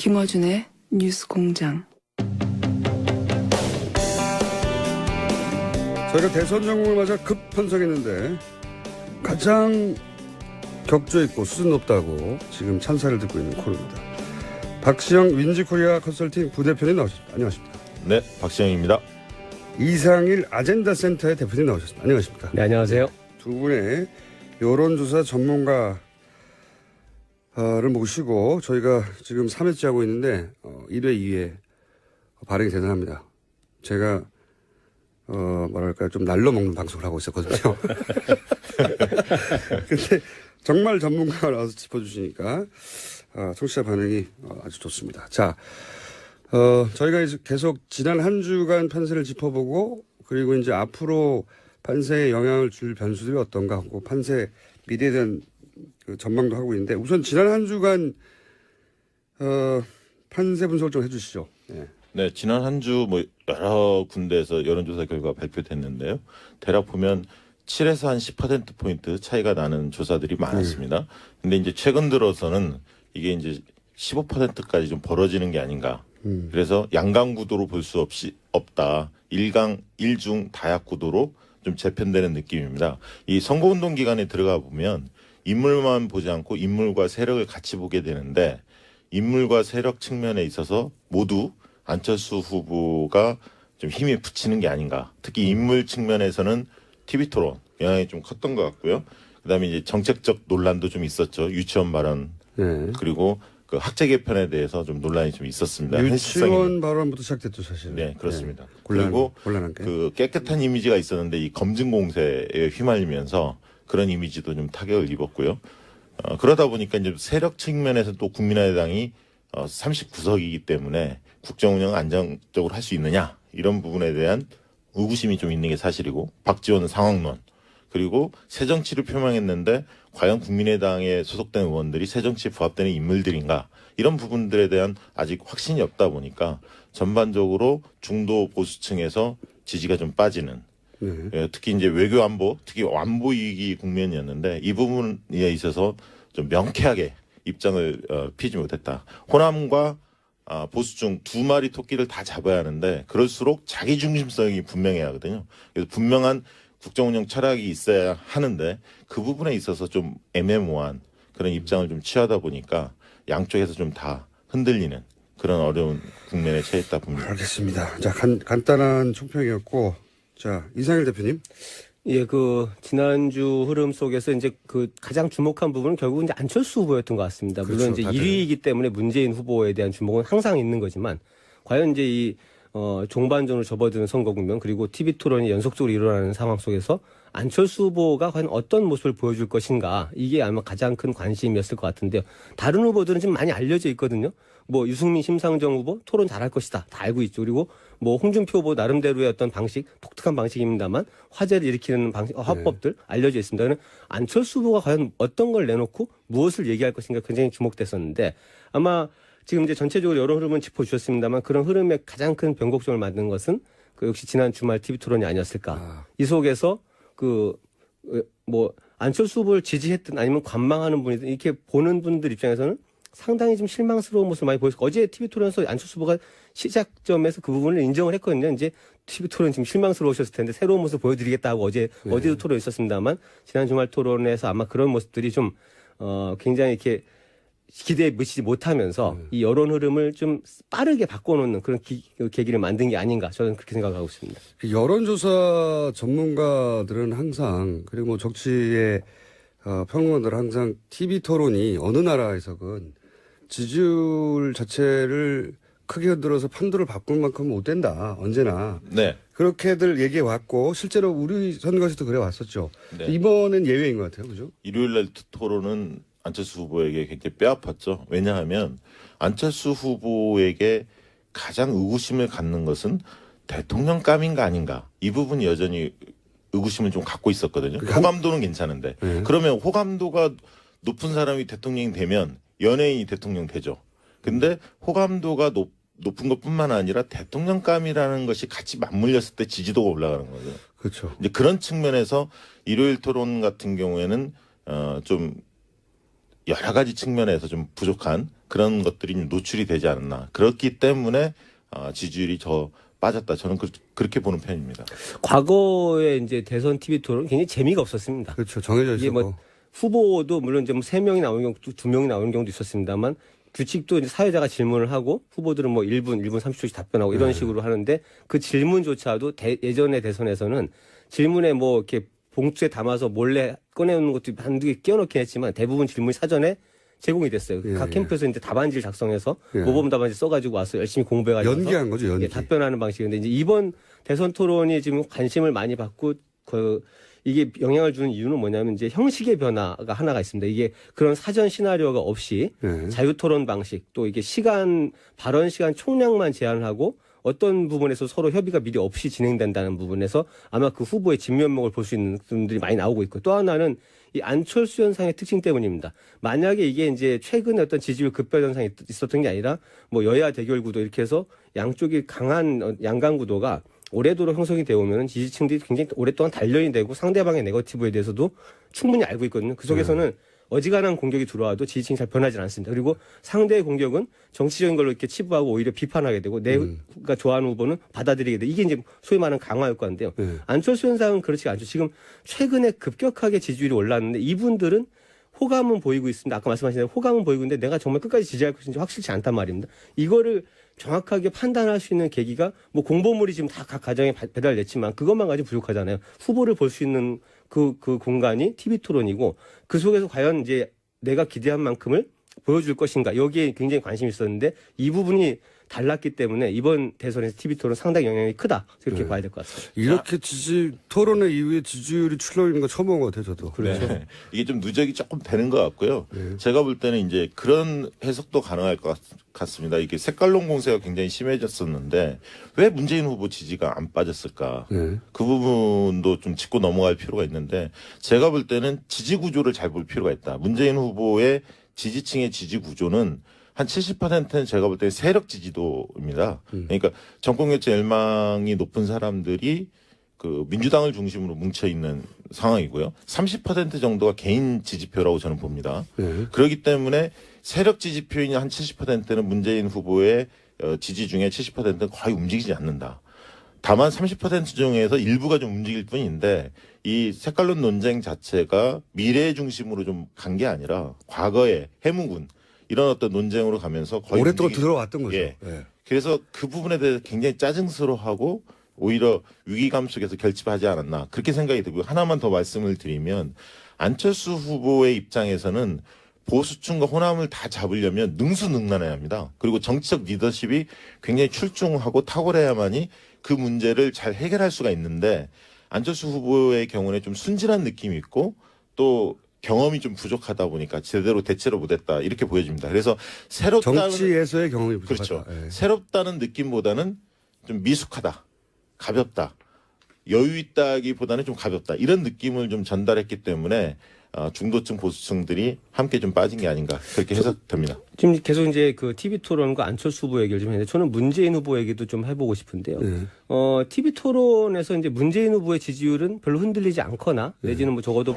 김어준의 뉴스공장. 저희가 대선 전국을 맞아 급 편성했는데 가장 격조 있고 수준 높다고 지금 찬사를 듣고 있는 코너입니다. 박시영 윈지코리아 컨설팅 부대표님 나오셨습니다. 안녕하십니까? 네, 박시영입니다. 이상일 아젠다 센터의 대표님 나오셨습니다. 안녕하십니까? 네, 안녕하세요. 두 분의 여론조사 전문가를 모시고 저희가 지금 3회째 하고 있는데 1회, 2회 반응이 대단합니다. 제가 뭐랄까 좀 날로 먹는 방송을 하고 있었거든요. 근데 정말 전문가가 나와서 짚어주시니까 청취자 반응이 아주 좋습니다. 자, 저희가 이제 계속 지난 한 주간 판세를 짚어보고 그리고 이제 앞으로 판세에 영향을 줄 변수들이 어떤가 하고 판세 미래에 대한 그 전망도 하고 있는데 우선 지난 한 주간 판세 분석을 좀 해주시죠. 네. 네, 지난 한 주 뭐 여러 군데에서 여론조사 결과 발표됐는데요. 대략 보면 7에서 한 10%포인트 차이가 나는 조사들이 많았습니다. 근데 이제 최근 들어서는 이게 이제 15%까지 좀 벌어지는 게 아닌가. 그래서 양강 구도로 볼 수 없다. 일강, 일중, 다약 구도로 좀 재편되는 느낌입니다. 이 선거운동 기간에 들어가 보면 인물만 보지 않고 인물과 세력을 같이 보게 되는데 인물과 세력 측면에 있어서 모두 안철수 후보가 좀 힘이 붙이는 게 아닌가. 특히 인물 측면에서는 TV 토론 영향이 좀 컸던 것 같고요. 그다음에 이제 정책적 논란도 좀 있었죠. 유치원 발언 그리고 그 학제 개편에 대해서 좀 논란이 좀 있었습니다. 유치원 발언부터 시작됐죠, 사실. 네, 그렇습니다. 네. 그리고 곤란한 게. 그 깨끗한 이미지가 있었는데 이 검증 공세에 휘말리면서 그런 이미지도 좀 타격을 입었고요. 그러다 보니까 이제 세력 측면에서 또 국민의당이 39석이기 때문에 국정 운영을 안정적으로 할 수 있느냐 이런 부분에 대한 의구심이 좀 있는 게 사실이고 박지원 상황론 그리고 새정치를 표명했는데 과연 국민의당에 소속된 의원들이 새정치에 부합되는 인물들인가 이런 부분들에 대한 아직 확신이 없다 보니까 전반적으로 중도 보수층에서 지지가 좀 빠지는 특히 이제 외교 안보 특히 안보 위기 국면이었는데 이 부분에 있어서 좀 명쾌하게 입장을 피지 못했다. 호남과 보수층 두 마리 토끼를 다 잡아야 하는데 그럴수록 자기 중심성이 분명해야 하거든요. 그래서 분명한 국정운영 철학이 있어야 하는데 그 부분에 있어서 좀 애매모호한 그런 입장을 좀 취하다 보니까 양쪽에서 좀 다 흔들리는 그런 어려운 국면에 처했다 봅니다. 알겠습니다. 자, 간단한 총평이었고 자, 이상일 대표님. 예, 그 지난주 흐름 속에서 이제 그 가장 주목한 부분은 결국 이제 안철수 후보였던 것 같습니다. 물론 그렇죠, 이제 다들. 1위이기 때문에 문재인 후보에 대한 주목은 항상 있는 거지만 과연 이제 이 종반전으로 접어드는 선거 국면 그리고 TV 토론이 연속적으로 일어나는 상황 속에서 안철수 후보가 과연 어떤 모습을 보여줄 것인가 이게 아마 가장 큰 관심이었을 것 같은데요. 다른 후보들은 지금 많이 알려져 있거든요. 뭐 유승민, 심상정 후보 토론 잘할 것이다 다 알고 있죠. 그리고 뭐 홍준표 후보 나름대로의 어떤 방식, 독특한 방식입니다만 화제를 일으키는 방식, 화법들 알려져 있습니다. 그러면 안철수 후보가 과연 어떤 걸 내놓고 무엇을 얘기할 것인가 굉장히 주목됐었는데 아마 지금 이제 전체적으로 여러 흐름은 짚어주셨습니다만 그런 흐름의 가장 큰 변곡점을 만든 것은 그 역시 지난 주말 TV 토론이 아니었을까. 이 속에서 그 뭐 안철수 후보를 지지했든 아니면 관망하는 분이든 이렇게 보는 분들 입장에서는 상당히 좀 실망스러운 모습을 많이 보였고 어제 TV 토론에서 안철수 후보가 시작점에서 그 부분을 인정을 했거든요. 이제 TV 토론 지금 실망스러우셨을 텐데 새로운 모습 보여드리겠다고 어제도 토론 있었습니다만 지난 주말 토론에서 아마 그런 모습들이 좀 굉장히 이렇게 기대에 미치지 못하면서 이 여론 흐름을 좀 빠르게 바꿔놓는 그런 계기를 만든 게 아닌가 저는 그렇게 생각하고 있습니다. 여론조사 전문가들은 항상 그리고 뭐 정치의 평론가들은 항상 TV 토론이 어느 나라에서건 지지율 자체를 크게 흔들어서 판도를 바꿀 만큼 못 된다. 언제나. 네. 그렇게들 얘기해 왔고 실제로 우리 선거에서도 그래 왔었죠. 네. 이번엔 예외인 것 같아요. 그죠? 일요일날 토론은 안철수 후보에게 굉장히 뼈아팠죠. 왜냐하면 안철수 후보에게 가장 의구심을 갖는 것은 대통령감인가 아닌가. 이 부분이 여전히 의구심을 좀 갖고 있었거든요. 호감도는 괜찮은데. 그러면 호감도가 높은 사람이 대통령이 되면 연예인이 대통령 되죠. 근데 호감도가 높은 것뿐만 아니라 대통령감이라는 것이 같이 맞물렸을 때 지지도가 올라가는 거죠. 그렇죠. 이제 그런 측면에서 일요일 토론 같은 경우에는 좀 여러 가지 측면에서 좀 부족한 그런 것들이 노출이 되지 않았나. 그렇기 때문에 지지율이 빠졌다. 저는 그렇게 보는 편입니다. 과거에 이제 대선 TV 토론 굉장히 재미가 없었습니다. 그렇죠. 정해져 이게 있었고. 뭐 후보도 물론 좀 3명이 나오는 경우, 2명이 나오는 경우도 있었습니다만 규칙도 이제 사회자가 질문을 하고 후보들은 뭐 1분 30초씩 답변하고 이런 식으로 하는데 그 질문조차도 예전의 대선에서는 질문에 뭐 이렇게 봉투에 담아서 몰래 꺼내오는 것도 한두 개 끼워넣긴 했지만 대부분 질문이 사전에 제공이 됐어요. 각 캠프에서 이제 답안지를 작성해서 모범 답안지 써가지고 와서 열심히 공부해가지고 연기한 거죠, 연기. 답변하는 방식인데 이제 이번 대선 토론이 지금 관심을 많이 받고 이게 영향을 주는 이유는 뭐냐면 이제 형식의 변화가 하나가 있습니다. 이게 그런 사전 시나리오가 없이 자유 토론 방식 또 이게 발언 시간 총량만 제한하고 어떤 부분에서 서로 협의가 미리 없이 진행된다는 부분에서 아마 그 후보의 진면목을 볼 수 있는 분들이 많이 나오고 있고 또 하나는 이 안철수 현상의 특징 때문입니다. 만약에 이게 이제 최근에 어떤 지지율 급변 현상이 있었던 게 아니라 뭐 여야 대결 구도 이렇게 해서 양쪽이 강한 양강 구도가 오래도록 형성이 되어 오면 지지층들이 굉장히 오랫동안 단련이 되고 상대방의 네거티브에 대해서도 충분히 알고 있거든요. 그 속에서는 어지간한 공격이 들어와도 지지층이 잘 변하지 않습니다. 그리고 상대의 공격은 정치적인 걸로 이렇게 치부하고 오히려 비판하게 되고 내가 좋아하는 후보는 받아들이게 되고 이게 이제 소위 말하는 강화 효과인데요. 안철수 현상은 그렇지 않죠. 지금 최근에 급격하게 지지율이 올랐는데 이분들은 호감은 보이고 있습니다. 아까 말씀하신 대로 호감은 보이고 있는데 내가 정말 끝까지 지지할 것인지 확실치 않단 말입니다. 이거를 정확하게 판단할 수 있는 계기가 뭐 공보물이 지금 다 각 가정에 배달됐지만 그것만 가지고 부족하잖아요. 후보를 볼 수 있는 그 공간이 TV 토론이고 그 속에서 과연 이제 내가 기대한 만큼을 보여줄 것인가 여기에 굉장히 관심이 있었는데 이 부분이 달랐기 때문에 이번 대선에서 TV 토론 상당히 영향이 크다 그렇게 봐야 될 것 같습니다. 이렇게 토론회 이후에 지지율이 출렁이는 거 처음 본 것 같아요, 저도. 그렇죠. 네. 이게 좀 누적이 조금 되는 것 같고요. 제가 볼 때는 이제 그런 해석도 가능할 것 같습니다. 이게 색깔론 공세가 굉장히 심해졌었는데 왜 문재인 후보 지지가 안 빠졌을까? 그 부분도 좀 짚고 넘어갈 필요가 있는데 제가 볼 때는 지지 구조를 잘 볼 필요가 있다. 문재인 후보의 지지층의 지지 구조는 한 70%는 제가 볼 때 세력 지지도입니다. 그러니까 정권 교체 열망이 높은 사람들이 그 민주당을 중심으로 뭉쳐 있는 상황이고요. 30% 정도가 개인 지지표라고 저는 봅니다. 그렇기 때문에 세력 지지표인 한 70%는 문재인 후보의 지지 중에 70%는 거의 움직이지 않는다. 다만 30% 중에서 일부가 좀 움직일 뿐인데 이 색깔론 논쟁 자체가 미래 중심으로 좀 간 게 아니라 과거의 해묵은 이런 어떤 논쟁으로 가면서 거의 오랫동안 들어왔던 거죠. 예. 그래서 그 부분에 대해서 굉장히 짜증스러워하고 오히려 위기감 속에서 결집하지 않았나 그렇게 생각이 들고요. 하나만 더 말씀을 드리면 안철수 후보의 입장에서는 보수층과 호남을 다 잡으려면 능수능란해야 합니다. 그리고 정치적 리더십이 굉장히 출중하고 탁월해야만이 그 문제를 잘 해결할 수가 있는데 안철수 후보의 경우는 좀 순진한 느낌이 있고 또 경험이 좀 부족하다 보니까 제대로 대체를 못했다 이렇게 보여집니다. 그래서 새롭다는 정치에서의 경험이 부족하다. 그렇죠. 새롭다는 느낌보다는 좀 미숙하다, 가볍다, 여유 있다기보다는 좀 가볍다 이런 느낌을 좀 전달했기 때문에 중도층 보수층들이 함께 좀 빠진 게 아닌가 그렇게 해석됩니다. 지금 계속 이제 그 TV 토론과 안철수 후보 얘기를 좀 했는데 저는 문재인 후보 얘기도 좀 해보고 싶은데요. TV 토론에서 이제 문재인 후보의 지지율은 별로 흔들리지 않거나 내지는 뭐 적어도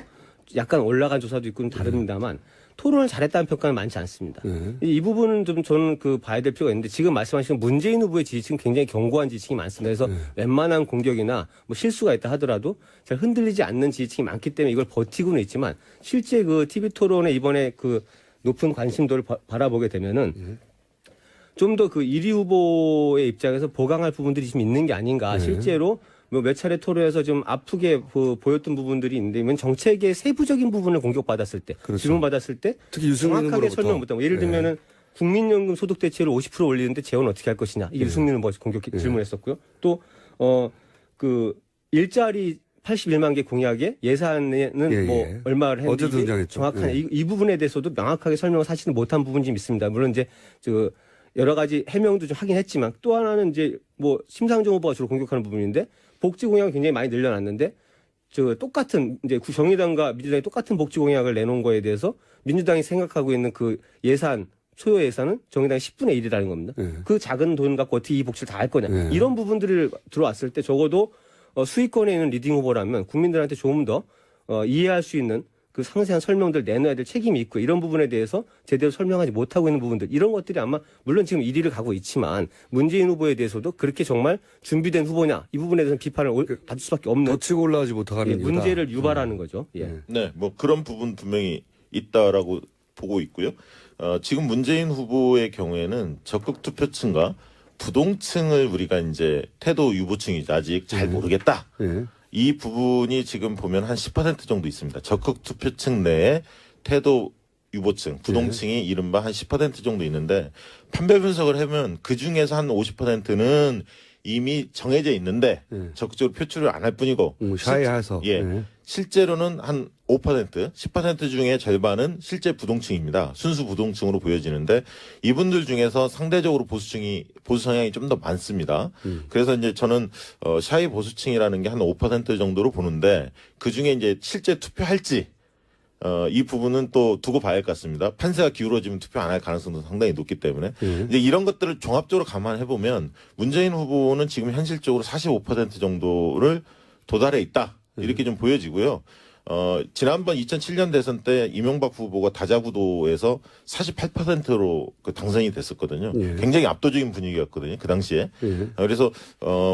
약간 올라간 조사도 있고 다릅니다만 토론을 잘했다는 평가는 많지 않습니다. 이 부분은 좀 저는 봐야 될 필요가 있는데 지금 말씀하신 문재인 후보의 지지층 굉장히 견고한 지지층이 많습니다. 그래서 웬만한 공격이나 뭐 실수가 있다 하더라도 잘 흔들리지 않는 지지층이 많기 때문에 이걸 버티고는 있지만 실제 그 TV 토론에 이번에 그 높은 관심도를 바라보게 되면은 좀 더 그 1위 후보의 입장에서 보강할 부분들이 좀 있는 게 아닌가. 실제로 뭐 몇 차례 토론에서 좀 아프게 보였던 부분들이 있는데 정책의 세부적인 부분을 공격받았을 때, 그렇죠. 질문받았을 때 특히 유승민 정확하게 후보로부터. 설명 못하고 예를 들면은 국민연금 소득 대체율을 50% 올리는데 재원 어떻게 할 것이냐 이게 유승민 후보가 질문했었고요. 또 그 일자리 81만 개 공약에 예산에는 뭐 얼마를 어제 했는지 등장했죠. 정확한 이 부분에 대해서도 명확하게 설명을 사실은 못한 부분이 좀 있습니다. 물론 이제 여러 가지 해명도 좀 하긴 했지만 또 하나는 이제 뭐 심상정 후보가 주로 공격하는 부분인데 복지 공약을 굉장히 많이 늘려놨는데 똑같은 이제 정의당과 민주당이 똑같은 복지 공약을 내놓은 거에 대해서 민주당이 생각하고 있는 그 예산 소요 예산은 정의당의 10분의 1이라는 겁니다. 그 작은 돈 갖고 어떻게 이 복지를 다 할 거냐. 이런 부분들을 들어왔을 때 적어도 수위권에 있는 리딩 후보라면 국민들한테 조금 더 이해할 수 있는 그 상세한 설명들 내놔야 될 책임이 있고 이런 부분에 대해서 제대로 설명하지 못하고 있는 부분들 이런 것들이 아마 물론 지금 1위를 가고 있지만 문재인 후보에 대해서도 그렇게 정말 준비된 후보냐 이 부분에 대해서 비판을 받을 수밖에 없는 더 치고 올라가지 못하는 이유다. 문제를 유발하는 거죠. 예. 네, 뭐 그런 부분 분명히 있다라고 보고 있고요. 지금 문재인 후보의 경우에는 적극 투표층과 부동층을 우리가 이제 태도 유보층이죠. 아직 잘 모르겠다. 예. 이 부분이 지금 보면 한 10% 정도 있습니다. 적극 투표층 내에 태도 유보층, 부동층이 이른바 한 10% 정도 있는데 판별 분석을 하면 그 중에서 한 50%는 이미 정해져 있는데 적극적으로 표출을 안 할 뿐이고 샤이해서 실제로는 한 5%, 10% 중에 절반은 실제 부동층입니다. 순수 부동층으로 보여지는데 이분들 중에서 상대적으로 보수 성향이 좀 더 많습니다. 그래서 이제 저는 샤이 보수층이라는 게 한 5% 정도로 보는데 그 중에 이제 실제 투표할지 이 부분은 또 두고 봐야 할 것 같습니다. 판세가 기울어지면 투표 안 할 가능성도 상당히 높기 때문에 이제 이런 것들을 종합적으로 감안해 보면 문재인 후보는 지금 현실적으로 45% 정도를 도달해 있다 이렇게 좀 보여지고요. 지난번 2007년 대선 때 이명박 후보가 다자구도에서 48%로 그 당선이 됐었거든요. 굉장히 압도적인 분위기였거든요. 그 당시에. 그래서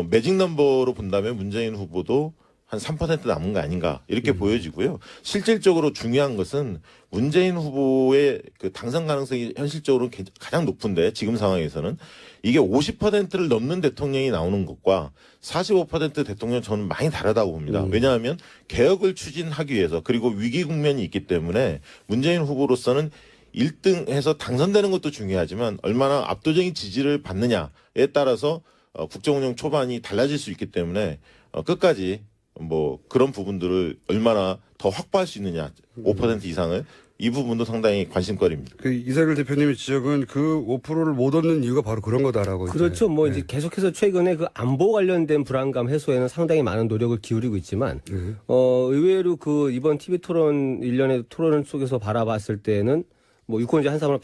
매직 넘버로 본다면 문재인 후보도 한 3% 남은 거 아닌가 이렇게 보여지고요. 실질적으로 중요한 것은 문재인 후보의 그 당선 가능성이 현실적으로 가장 높은데 지금 상황에서는 이게 50%를 넘는 대통령이 나오는 것과 45% 대통령 저는 많이 다르다고 봅니다. 왜냐하면 개혁을 추진하기 위해서 그리고 위기 국면이 있기 때문에 문재인 후보로서는 1등해서 당선되는 것도 중요하지만 얼마나 압도적인 지지를 받느냐에 따라서 국정운영 초반이 달라질 수 있기 때문에 끝까지 뭐 그런 부분들을 얼마나 더 확보할 수 있느냐 5% 이상을 이 부분도 상당히 관심거리입니다. 그 이사길 대표님의 지적은 그 5%를 못 얻는 이유가 바로 그런 거다라고. 그렇죠. 뭐 이제 계속해서 최근에 그 안보 관련된 불안감 해소에는 상당히 많은 노력을 기울이고 있지만 의외로 그 이번 TV 토론 일련의 토론 속에서 바라봤을 때는 뭐 유권자 한 사람을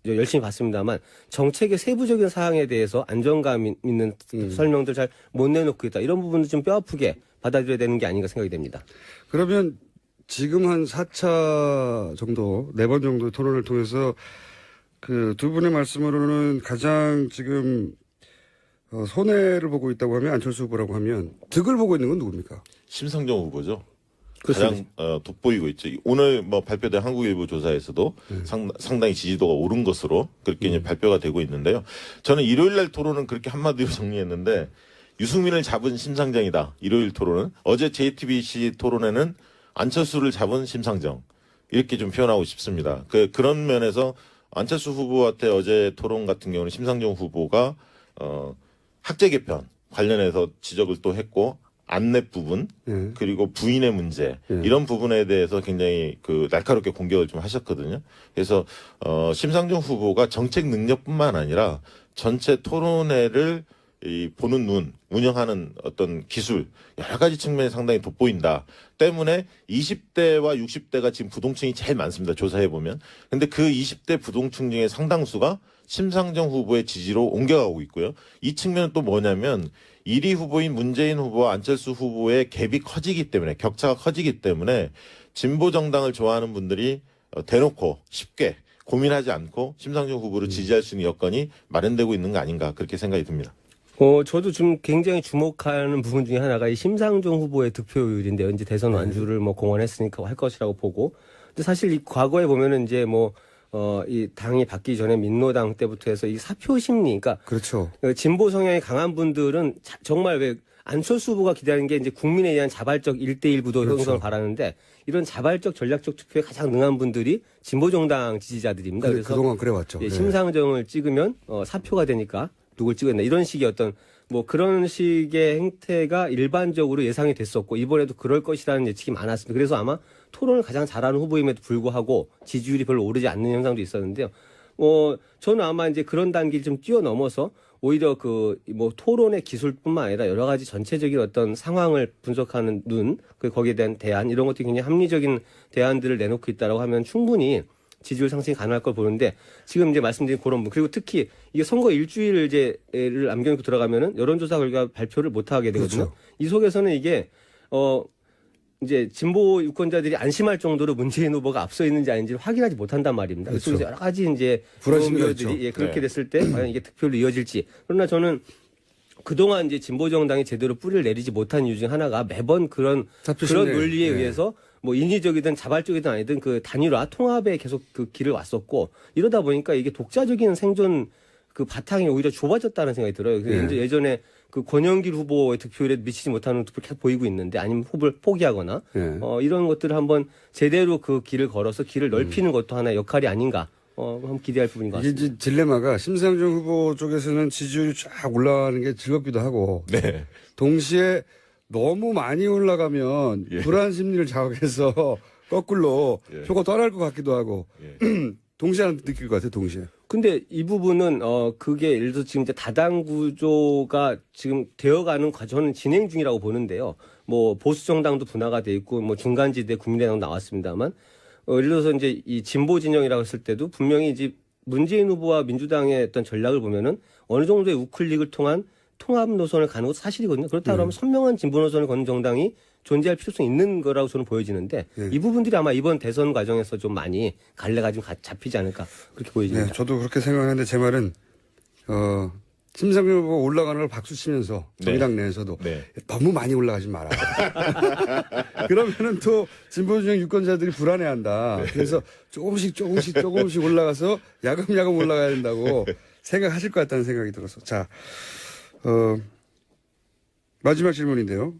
열심히 봤습니다만 정책의 세부적인 사항에 대해서 안정감 있는 설명들 잘 못 내놓고 있다. 이런 부분도 좀 뼈아프게 받아들여야 되는 게 아닌가 생각이 됩니다. 그러면 지금 한 4차 정도, 4번 정도 토론을 통해서 그 두 분의 말씀으로는 가장 지금 손해를 보고 있다고 하면 안철수 후보라고 하면 득을 보고 있는 건 누굽니까? 심상정 후보죠. 그렇습니다. 가장 돋보이고 있죠. 오늘 뭐 발표된 한국일보 조사에서도 상당히 지지도가 오른 것으로 그렇게 이제 발표가 되고 있는데요. 저는 일요일 날 토론은 그렇게 한마디로 정리했는데 유승민을 잡은 심상정이다. 일요일 토론은. 어제 JTBC 토론에는 안철수를 잡은 심상정. 이렇게 좀 표현하고 싶습니다. 그런 면에서 안철수 후보한테 어제 토론 같은 경우는 심상정 후보가 학제 개편 관련해서 지적을 또 했고 안내 부분 그리고 부인의 문제 이런 부분에 대해서 굉장히 그 날카롭게 공격을 좀 하셨거든요. 그래서 심상정 후보가 정책 능력뿐만 아니라 전체 토론회를 이 보는 눈, 운영하는 어떤 기술 여러 가지 측면이 상당히 돋보인다. 때문에 20대와 60대가 지금 부동층이 제일 많습니다. 조사해 보면. 근데 그 20대 부동층 중에 상당수가 심상정 후보의 지지로 옮겨가고 있고요. 이 측면은 또 뭐냐면 1위 후보인 문재인 후보와 안철수 후보의 갭이 커지기 때문에 격차가 커지기 때문에 진보 정당을 좋아하는 분들이 대놓고 쉽게 고민하지 않고 심상정 후보를 지지할 수 있는 여건이 마련되고 있는 거 아닌가 그렇게 생각이 듭니다. 저도 좀 굉장히 주목하는 부분 중에 하나가 이 심상정 후보의 득표율인데요. 이제 대선 완주를 뭐 공언했으니까 할 것이라고 보고. 근데 사실 이 과거에 보면은 이제 이 당이 바뀌기 전에 민노당 때부터 해서 이 사표 심리, 그러니까. 그렇죠. 진보 성향이 강한 분들은 정말 왜 안철수 후보가 기대하는 게 이제 국민에 의한 자발적 1대1 구도 형성을 바라는데 이런 자발적 전략적 투표에 가장 능한 분들이 진보 정당 지지자들입니다. 그래서 그동안 그래왔죠. 예, 심상정을 찍으면 사표가 되니까 누굴 찍었나 이런 식의 어떤 뭐 그런 식의 행태가 일반적으로 예상이 됐었고 이번에도 그럴 것이라는 예측이 많았습니다. 그래서 아마 토론을 가장 잘하는 후보임에도 불구하고 지지율이 별로 오르지 않는 현상도 있었는데요. 저는 아마 이제 그런 단계를 좀 뛰어넘어서 오히려 뭐 토론의 기술뿐만 아니라 여러 가지 전체적인 어떤 상황을 분석하는 눈, 거기에 대한 대안 이런 것들이 굉장히 합리적인 대안들을 내놓고 있다라고 하면 충분히 지지율 상승이 가능할 걸 보는데 지금 이제 말씀드린 그런 분 그리고 특히 이게 선거 일주일을 남겨놓고 들어가면은 여론조사 결과 발표를 못 하게 되거든요. 그렇죠. 이 속에서는 이게 이제 진보 유권자들이 안심할 정도로 문재인 후보가 앞서 있는지 아닌지를 확인하지 못한단 말입니다. 그렇죠. 그래서 여러 가지 이제 불안심이 들이 있죠. 예, 그렇게 네. 됐을 때 과연 이게 득표로 이어질지. 그러나 저는 그동안 이제 진보 정당이 제대로 뿌리를 내리지 못한 이유 중 하나가 매번 그런 잡히시네. 논리에 네. 의해서 뭐 인위적이든 자발적이든 아니든 그 단일화 통합에 계속 그 길을 왔었고 이러다 보니까 이게 독자적인 생존 그 바탕이 오히려 좁아졌다는 생각이 들어요. 네. 이제 예전에 그 권영길 후보의 득표율에 미치지 못하는 득표를 계속 보이고 있는데 아니면 후보를 포기하거나 네. 이런 것들을 한번 제대로 그 길을 걸어서 길을 넓히는 것도 하나의 역할이 아닌가 한번 기대할 부분인 것 이게 같습니다. 이제 딜레마가 심상정 후보 쪽에서는 지지율이 쫙 올라가는 게 즐겁기도 하고 네. 동시에 너무 많이 올라가면 예. 불안 심리를 자극해서 거꾸로 예. 표가 떠날 것 같기도 하고 예. 동시에 느낄 것 같아요. 동시에. 근데 이 부분은 그게 예를 들어서 지금 이제 다당 구조가 지금 되어가는 과정은 진행 중이라고 보는데요. 뭐 보수 정당도 분화가 돼 있고 뭐 중간지대 국민의당도 나왔습니다만 예를 들어서 이제 이 진보 진영이라고 했을 때도 분명히 이제 문재인 후보와 민주당의 어떤 전략을 보면은 어느 정도의 우클릭을 통한 통합 노선을 가는 것도 사실이거든요. 그렇다 그러면 선명한 진보 노선을 걷는 정당이 존재할 필요성이 있는 거라고 저는 보여지는데 이 부분들이 아마 이번 대선 과정에서 좀 많이 갈래가 좀 잡히지 않을까 그렇게 보여집니다. 네, 저도 그렇게 생각하는데 제 말은 심상정 후보 올라가는 걸 박수 치면서 정당 내에서도 네. 너무 많이 올라가지 마라. 그러면은 또 진보 진영 유권자들이 불안해한다. 그래서 조금씩 올라가서 야금야금 올라가야 된다고 생각하실 것 같다는 생각이 들어서 자 마지막 질문인데요.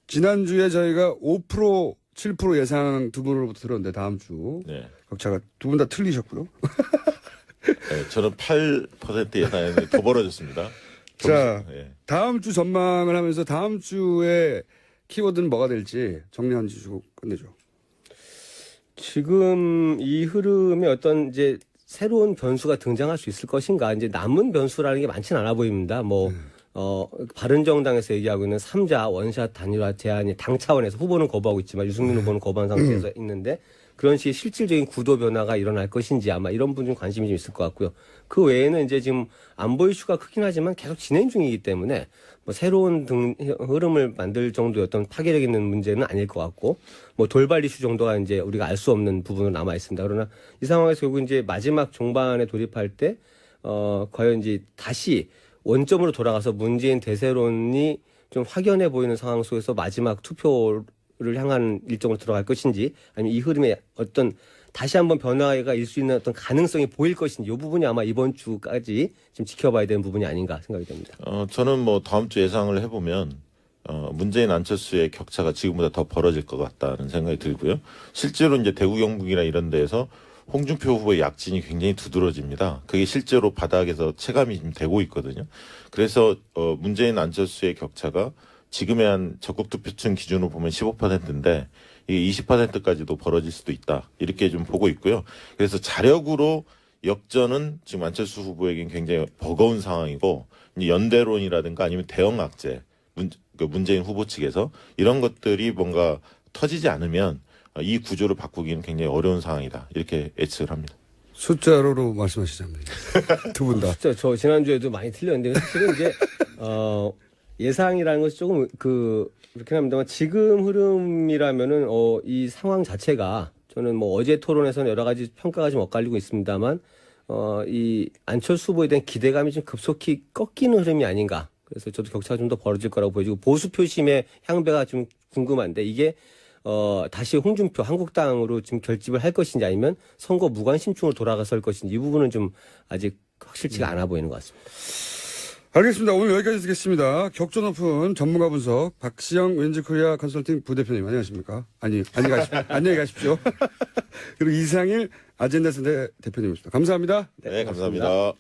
지난주에 저희가 5% 7% 예상 두 분으로부터 들었는데 다음 주 네. 격차가 두 분 다 틀리셨고요. 네, 저는 8% 예상했는데 더 벌어졌습니다. 자, 예. 다음 주 전망을 하면서 다음 주에 키워드는 뭐가 될지 정리 한 주시고 끝내죠. 지금 이 흐름에 어떤 이제 새로운 변수가 등장할 수 있을 것인가 이제 남은 변수라는 게 많지는 않아 보입니다. 뭐 바른정당에서 얘기하고 있는 3자 원샷 단일화 제안이 당 차원에서 후보는 거부하고 있지만 유승민 후보는 거부한 상태에서 있는데 그런 식의 실질적인 구도 변화가 일어날 것인지 아마 이런 부분 좀 관심이 좀 있을 것 같고요. 그 외에는 이제 지금 안보 이슈가 크긴 하지만 계속 진행 중이기 때문에 뭐 새로운 흐름을 만들 정도의 어떤 파괴력 있는 문제는 아닐 것 같고 뭐 돌발 이슈 정도가 이제 우리가 알 수 없는 부분은 남아 있습니다. 그러나 이 상황에서 결국 이제 마지막 종반에 돌입할 때 과연 이제 다시 원점으로 돌아가서 문재인 대세론이 좀 확연해 보이는 상황 속에서 마지막 투표를 향한 일정으로 들어갈 것인지 아니면 이 흐름에 어떤 다시 한번 변화가 일 수 있는 어떤 가능성이 보일 것인지 이 부분이 아마 이번 주까지 좀 지켜봐야 되는 부분이 아닌가 생각이 됩니다. 저는 뭐 다음 주 예상을 해보면 문재인 안철수의 격차가 지금보다 더 벌어질 것 같다는 생각이 들고요. 실제로 이제 대구 경북이나 이런 데에서 홍준표 후보의 약진이 굉장히 두드러집니다. 그게 실제로 바닥에서 체감이 좀 되고 있거든요. 그래서 문재인 안철수의 격차가 지금의 한 적극 투표층 기준으로 보면 15%인데 이게 20%까지도 벌어질 수도 있다. 이렇게 좀 보고 있고요. 그래서 자력으로 역전은 지금 안철수 후보에겐 굉장히 버거운 상황이고 이제 연대론이라든가 아니면 대형 악재 문재인 후보 측에서 이런 것들이 뭔가 터지지 않으면 이 구조를 바꾸기는 굉장히 어려운 상황이다. 이렇게 예측을 합니다. 숫자로로 말씀하시자면 두 분 다. 저 지난주에도 많이 틀렸는데 사실은 이제 예상이라는 것이 조금 그렇긴 합니다만 지금 흐름이라면은 이 상황 자체가 저는 뭐 어제 토론에서는 여러 가지 평가가 좀 엇갈리고 있습니다만 이 안철수 후보에 대한 기대감이 좀 급속히 꺾이는 흐름이 아닌가. 그래서 저도 격차가 좀 더 벌어질 거라고 보여지고 보수 표심의 향배가 좀 궁금한데 이게 다시 홍준표 한국당으로 지금 결집을 할 것인지 아니면 선거 무관심층으로 돌아갈 것인지 이 부분은 좀 아직 확실치가 않아 보이는 것 같습니다. 알겠습니다. 오늘 여기까지 듣겠습니다. 격조 높은 전문가 분석 박시영 왠지코리아 컨설팅 부대표님 안녕하십니까? 안녕히 가십시오. 그리고 이상일 아젠다 센터 대표님이십니다. 감사합니다. 네, 감사합니다.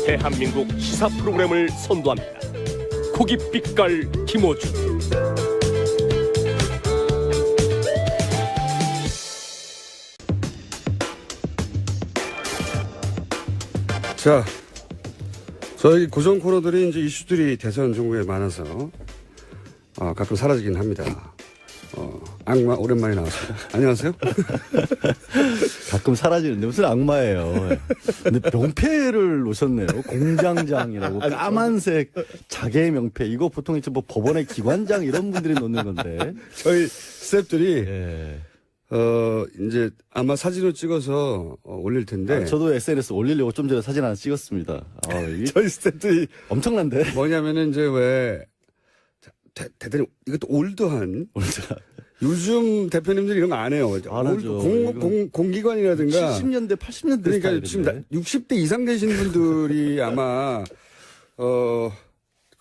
대한민국 시사 프로그램을 선도합니다. 고깃빛깔 김어준. 자, 저희 고정 코너들이 이제 이슈들이 대선 전국에 많아서 가끔 사라지긴 합니다. 악마 오랜만에 나왔습니다. 안녕하세요. 가끔 사라지는데 무슨 악마예요. 근데 명패를 놓으셨네요. 공장장이라고 까만색 자개 명패. 이거 보통 이제 뭐 법원의 기관장 이런 분들이 놓는 건데. 저희 스태프들이 예. 이제 아마 사진을 찍어서 올릴 텐데. 저도 SNS 올리려고 좀 전에 사진 하나 찍었습니다. 이게 저희 스태프들이 엄청난데. 뭐냐면은 이제 왜 대단히 이것도 올드한 요즘 대표님들이 이런 거 안 해요. 안 하죠. 공기관이라든가 70년대, 80년대 그러니까 스타일인데. 지금 60대 이상 되신 분들이 아마 그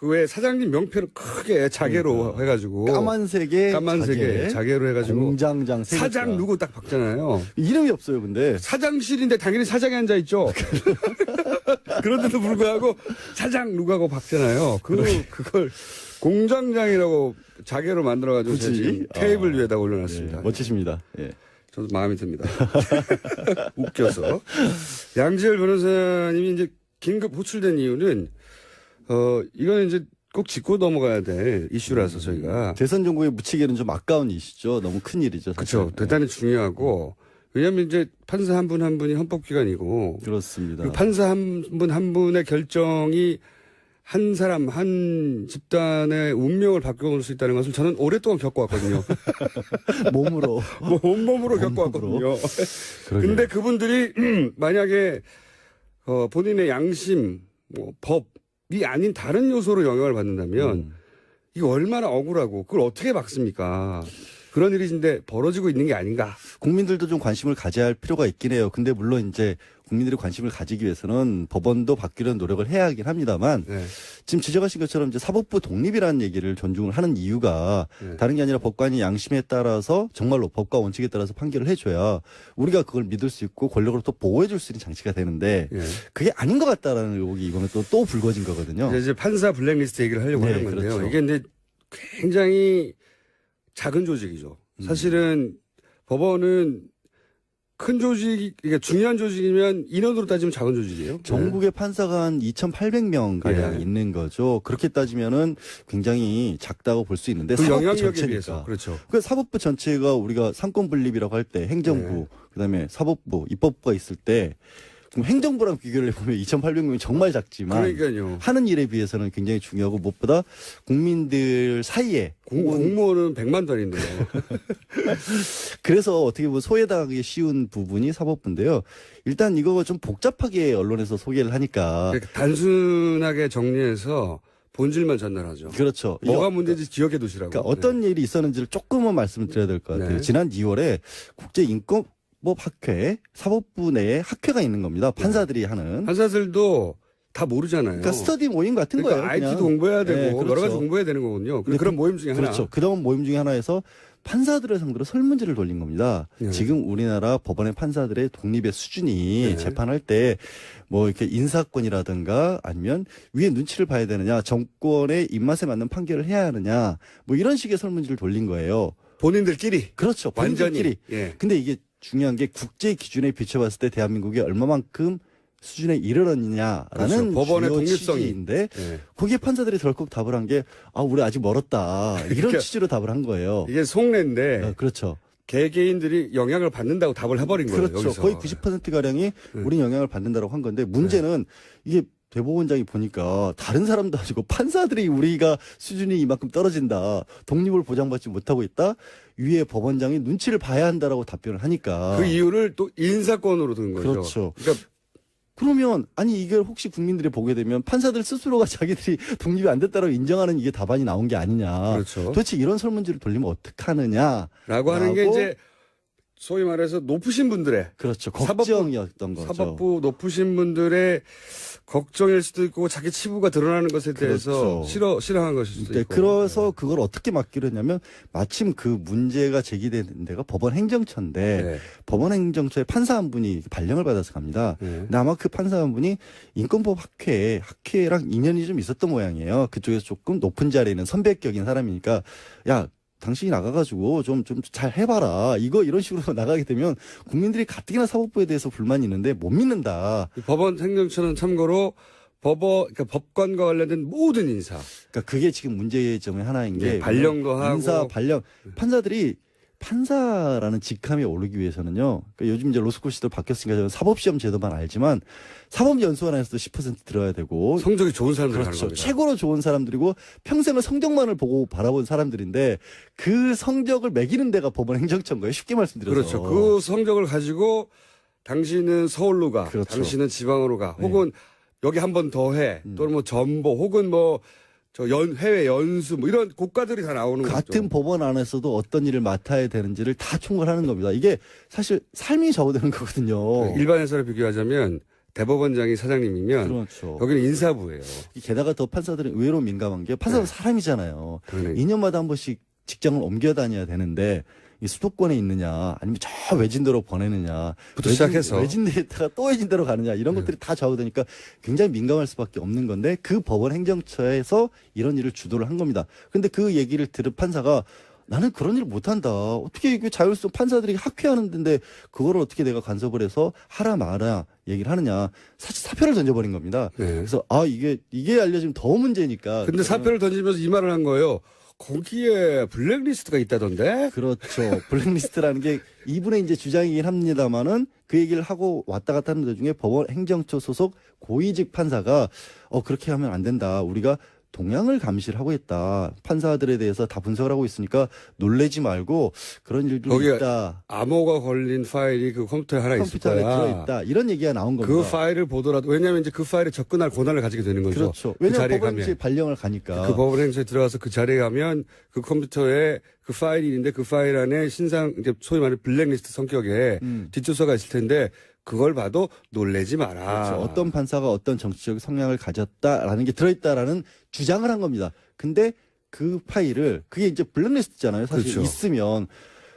왜 사장님 명패를 크게 자개로 해가지고 까만색에 자개로 해가지고 공장장 세 사장 글자. 누구 딱 박잖아요. 이름이 없어요, 근데. 사장실인데 당연히 사장이 앉아 있죠. 그런데도 불구하고 사장 누구하고 박잖아요. 그걸 공장장이라고 자개로 만들어가지고 굳이? 지금 테이블 위에다 올려놨습니다. 예, 멋지십니다. 예. 저도 마음에 듭니다. 웃겨서. 양지열 변호사님이 이제 긴급 호출된 이유는, 이거는 이제 꼭 짚고 넘어가야 될 이슈라서 저희가. 대선 정국에 묻히기에는 좀 아까운 이슈죠. 너무 큰 일이죠. 사실. 그렇죠. 대단히 중요하고. 왜냐하면 이제 판사 한 분 한 분이 헌법기관이고. 그렇습니다. 그 판사 한 분 한 분의 결정이 한 사람, 한 집단의 운명을 바꿔놓을 수 있다는 것을 저는 오랫동안 겪어왔거든요. 몸으로. 온몸으로 겪어왔거든요. 근데 그분들이 만약에 본인의 양심, 뭐 법이 아닌 다른 요소로 영향을 받는다면 이거 얼마나 억울하고 그걸 어떻게 막습니까? 그런 일이 벌어지고 있는 게 아닌가. 국민들도 좀 관심을 가져야 할 필요가 있긴 해요. 근데 물론 이제 국민들이 관심을 가지기 위해서는 법원도 바뀌려는 노력을 해야 하긴 합니다만 네. 지금 지적하신 것처럼 이제 사법부 독립이라는 얘기를 존중을 하는 이유가 네. 다른 게 아니라 법관이 양심에 따라서 정말로 법과 원칙에 따라서 판결을 해줘야 우리가 그걸 믿을 수 있고 권력으로 또 보호해줄 수 있는 장치가 되는데 네. 그게 아닌 것 같다라는 의혹이 이번에 또 불거진 거거든요. 이제 판사 블랙리스트 얘기를 하려고 네, 하는 건데요. 그렇죠. 이게 이제 굉장히 작은 조직이죠. 사실은 법원은 큰 조직, 그러니까 중요한 조직이면 인원으로 따지면 작은 조직이에요. 전국의 판사가 한 2,800명 가량 예. 있는 거죠. 그렇게 따지면은 굉장히 작다고 볼 수 있는데 그 사법부 영향력에 전체니까. 비해서. 그렇죠. 그 사법부 전체가 우리가 상권 분립이라고 할 때 행정부, 네. 그다음에 사법부, 입법부가 있을 때 그럼 행정부랑 비교를 해보면 2,800명이 정말 작지만 그러니까요. 하는 일에 비해서는 굉장히 중요하고 무엇보다 국민들 사이에 공무원은 100만 단인데요. 그래서 어떻게 보면 소외당하기 쉬운 부분이 사법부인데요. 일단 이거 좀 복잡하게 언론에서 소개를 하니까 그러니까 단순하게 정리해서 본질만 전달하죠. 그렇죠. 뭐가 문제인지 기억해 두시라고. 그러니까 어떤 일이 있었는지를 조금만 말씀을 드려야 될 것 같아요. 네. 지난 2월에 국제인권법학회 사법부 내에 학회가 있는 겁니다. 판사들이 하는. 판사들도 다 모르잖아요. 그러니까 스터디 모임 같은 그러니까 거예요. IT도 그냥. 공부해야 되고 네, 그렇죠. 여러 가지 공부해야 되는 거군요. 근데 그런 모임 중에 하나. 그렇죠. 그런 모임 중에 하나에서 판사들을 상대로 설문지를 돌린 겁니다. 네. 지금 우리나라 법원의 판사들의 독립의 수준이 네. 재판할 때 뭐 이렇게 인사권이라든가 아니면 위에 눈치를 봐야 되느냐, 정권의 입맛에 맞는 판결을 해야 하느냐, 뭐 이런 식의 설문지를 돌린 거예요. 본인들끼리. 그렇죠. 완전히. 본인들끼리. 예. 근데 이게 중요한 게 국제 기준에 비춰봤을 때 대한민국이 얼마만큼 수준에 이르렀느냐라는 그렇죠. 법원의 주요 독립성이. 취지인데 예. 거기에 판사들이 덜컥 답을 한 게 우리 아직 멀었다 이런 그러니까 취지로 답을 한 거예요. 이게 속내인데 그렇죠. 개개인들이 영향을 받는다고 답을 해버린 거예요. 그렇죠. 여기서. 거의 90%가량이 우린 영향을 받는다고 한 건데 문제는 이게 대법원장이 보니까 다른 사람도 아니고 판사들이 우리가 수준이 이만큼 떨어진다. 독립을 보장받지 못하고 있다. 위에 법원장이 눈치를 봐야 한다라고 답변을 하니까. 그 이유를 또 인사권으로 든 거죠. 그렇죠. 그러니까 그러면 아니 이걸 혹시 국민들이 보게 되면 판사들 스스로가 자기들이 독립이 안 됐다고 인정하는 이게 답안이 나온 게 아니냐. 그렇죠. 도대체 이런 설문지를 돌리면 어떡하느냐. 라고 하는 게 이제 소위 말해서 높으신 분들의 그렇죠. 사법부- 걱정이었던 거죠. 사법부 높으신 분들의 걱정일 수도 있고 자기 치부가 드러나는 것에 대해서 그렇죠. 싫어한 것일 수도 네, 있고. 그래서 그걸 어떻게 막기로 했냐면 마침 그 문제가 제기된 데가 법원 행정처인데 네. 법원 행정처에 판사 한 분이 발령을 받아서 갑니다. 네. 근데 아마 그 판사 한 분이 인권법 학회랑 인연이 좀 있었던 모양이에요. 그쪽에서 조금 높은 자리에 있는 선배격인 사람이니까 야 당신이 나가가지고 좀 잘 해봐라. 이런 식으로 나가게 되면 국민들이 가뜩이나 사법부에 대해서 불만이 있는데 못 믿는다. 법원 행정처는 참고로 그러니까 법관과 관련된 모든 인사. 그러니까 그게 지금 문제점의 하나인 게 네, 발령도 하고. 인사 발령 판사들이 판사라는 직함에 오르기 위해서는요. 그러니까 요즘 이제 로스쿨 시도 바뀌었으니까 저는 사법시험 제도만 알지만 사법연수원에서도 10% 들어야 되고 성적이 좋은 사람들 하는 그렇죠. 겁니다. 최고로 좋은 사람들이고 평생을 성적만을 보고 바라본 사람들인데 그 성적을 매기는 데가 법원 행정처인 거예요. 쉽게 말씀드려서. 그렇죠. 그 성적을 가지고 당신은 서울로 가, 그렇죠. 당신은 지방으로 가, 혹은 여기 한 번 더 해, 또는 뭐 전보, 혹은 뭐 해외 연수 뭐 이런 고가들이 다 나오는 거죠. 같은 법원 안에서도 어떤 일을 맡아야 되는지를 다 총괄하는 겁니다. 이게 사실 삶이 접어드는 거거든요. 일반 회사를 비교하자면 대법원장이 사장님이면 그렇죠. 여기는 인사부예요. 게다가 더 판사들은 의외로 민감한 게 판사는 네. 사람이잖아요. 그러네. 2년마다 한 번씩 직장을 옮겨 다녀야 되는데 이 수도권에 있느냐 아니면 저 외진도로 보내느냐 부터 시작해서. 외진도에 있다가 또 외진도로 가느냐 이런 것들이 다 좌우되니까 굉장히 민감할 수밖에 없는 건데 그 법원 행정처에서 이런 일을 주도를 한 겁니다. 근데 그 얘기를 들은 판사가 나는 그런 일을 못한다. 어떻게 이게 자율성 판사들이 학회하는 데인데 그거를 어떻게 내가 간섭을 해서 하라 마라 얘기를 하느냐. 사실 사표를 던져버린 겁니다. 네. 그래서 이게 알려지면 더 문제니까. 근데 사표를 던지면서 이 말을 한 거예요. 거기에 블랙리스트가 있다던데? 그렇죠. 블랙리스트라는 게 이분의 이제 주장이긴 합니다만은 그 얘기를 하고 왔다 갔다 하는 도중에 법원 행정처 소속 고위직 판사가 그렇게 하면 안 된다. 우리가 동향을 감시를 하고 있다. 판사들에 대해서 다 분석을 하고 있으니까 놀래지 말고 그런 일도 거기에 있다. 암호가 걸린 파일이 그 컴퓨터에 하나 있을 컴퓨터 안에 거야. 들어있다. 이런 얘기가 나온 겁니다. 그 파일을 보더라도 왜냐하면 이제 그 파일에 접근할 권한을 가지게 되는 거죠. 그렇죠. 그 왜냐하면 자리에 법원이 가면. 발령을 가니까. 그 법원 행사에 들어가서 그 자리에 가면 그 컴퓨터에 그 파일이 있는데 그 파일 안에 이제 소위 말해 블랙리스트 성격의 뒷조서가 있을 텐데 그걸 봐도 놀래지 마라. 그렇죠. 어떤 판사가 어떤 정치적 성향을 가졌다라는 게 들어있다라는 주장을 한 겁니다. 근데 그 파일을 그게 이제 블랙리스트잖아요. 사실 그렇죠. 있으면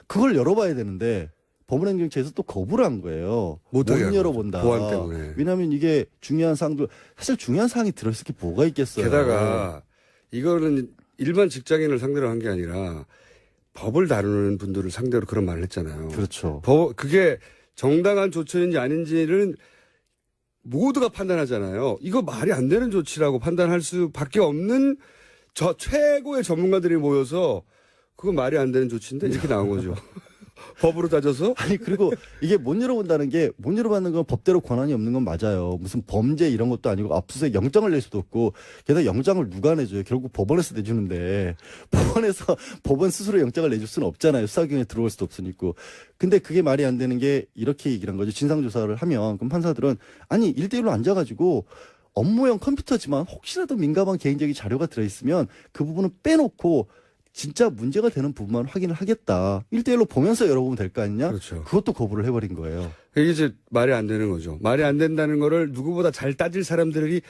그걸 열어봐야 되는데 법원행정처에서 또 거부를 한 거예요. 못 못하게 한 열어본다. 거죠. 보안 때문에. 왜냐하면 이게 중요한 사항들 사실 중요한 사항이 들어있을 게 뭐가 있겠어요. 게다가 이거는 일반 직장인을 상대로 한 게 아니라 법을 다루는 분들을 상대로 그런 말을 했잖아요. 그렇죠. 그게 정당한 조처인지 아닌지는 모두가 판단하잖아요. 이거 말이 안 되는 조치라고 판단할 수밖에 없는 최고의 전문가들이 모여서 그거 말이 안 되는 조치인데 이렇게 나온 거죠. 법으로 따져서 아니 그리고 이게 못 열어본다는 게 못 열어봤는 건 법대로 권한이 없는 건 맞아요. 무슨 범죄 이런 것도 아니고 압수수색 영장을 낼 수도 없고 게다가 영장을 누가 내줘요. 결국 법원에서 내주는데 법원에서 법원 스스로 영장을 내줄 수는 없잖아요. 수사기관에 들어올 수도 없으니까. 근데 그게 말이 안 되는 게 이렇게 얘기를 한 거죠. 진상조사를 하면 그럼 판사들은 아니 1대1로 앉아가지고 업무용 컴퓨터지만 혹시라도 민감한 개인적인 자료가 들어있으면 그 부분은 빼놓고 진짜 문제가 되는 부분만 확인을 하겠다. 1대1로 보면서 열어보면 될 거 아니냐? 그렇죠. 그것도 거부를 해버린 거예요. 이게 이제 말이 안 되는 거죠. 말이 안 된다는 거를 누구보다 잘 따질 사람들이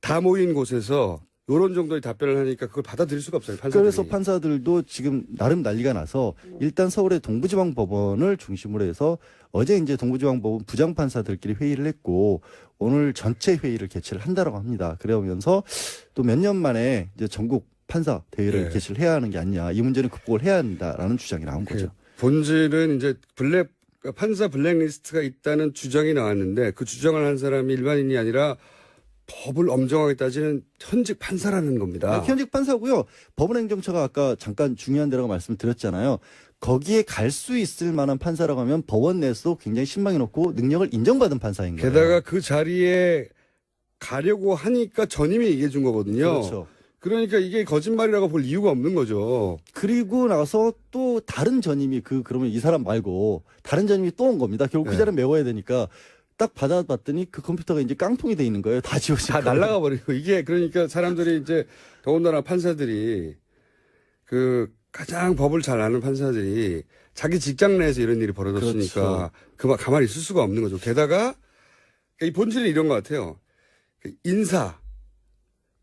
다 모인 곳에서 이런 정도의 답변을 하니까 그걸 받아들일 수가 없어요. 판사들이. 그래서 판사들도 지금 나름 난리가 나서 일단 서울의 동부지방법원을 중심으로 해서 어제 이제 동부지방법원 부장판사들끼리 회의를 했고 오늘 전체 회의를 개최를 한다라고 합니다. 그러면서 또 몇 년 만에 이제 전국 판사 대회를 네. 개최를 해야 하는 게 아니냐. 이 문제는 극복을 해야 한다라는 주장이 나온 거죠. 본질은 이제 판사 블랙리스트가 있다는 주장이 나왔는데 그 주장을 한 사람이 일반인이 아니라 법을 엄정하게 따지는 현직 판사라는 겁니다. 현직 판사고요. 법원행정처가 아까 잠깐 중요한 데라고 말씀드렸잖아요. 거기에 갈 수 있을 만한 판사라고 하면 법원 내에서도 굉장히 신망이 높고 능력을 인정받은 판사인 거예요. 게다가 그 자리에 가려고 하니까 전임이 얘기해 준 거거든요. 그렇죠. 그러니까 이게 거짓말이라고 볼 이유가 없는 거죠. 그리고 나서 또 다른 전임이 그러면 이 사람 말고 다른 전임이 또 온 겁니다. 결국 네. 그 자리를 메워야 되니까 딱 받아봤더니 그 컴퓨터가 이제 깡통이 돼 있는 거예요. 다 지워진 다 거예요. 날라가 버리고 이게 그러니까 사람들이 이제 더군다나 판사들이 그 가장 법을 잘 아는 판사들이 자기 직장 내에서 이런 일이 벌어졌으니까 그만 가만히 있을 수가 없는 거죠. 게다가 이 본질은 이런 것 같아요.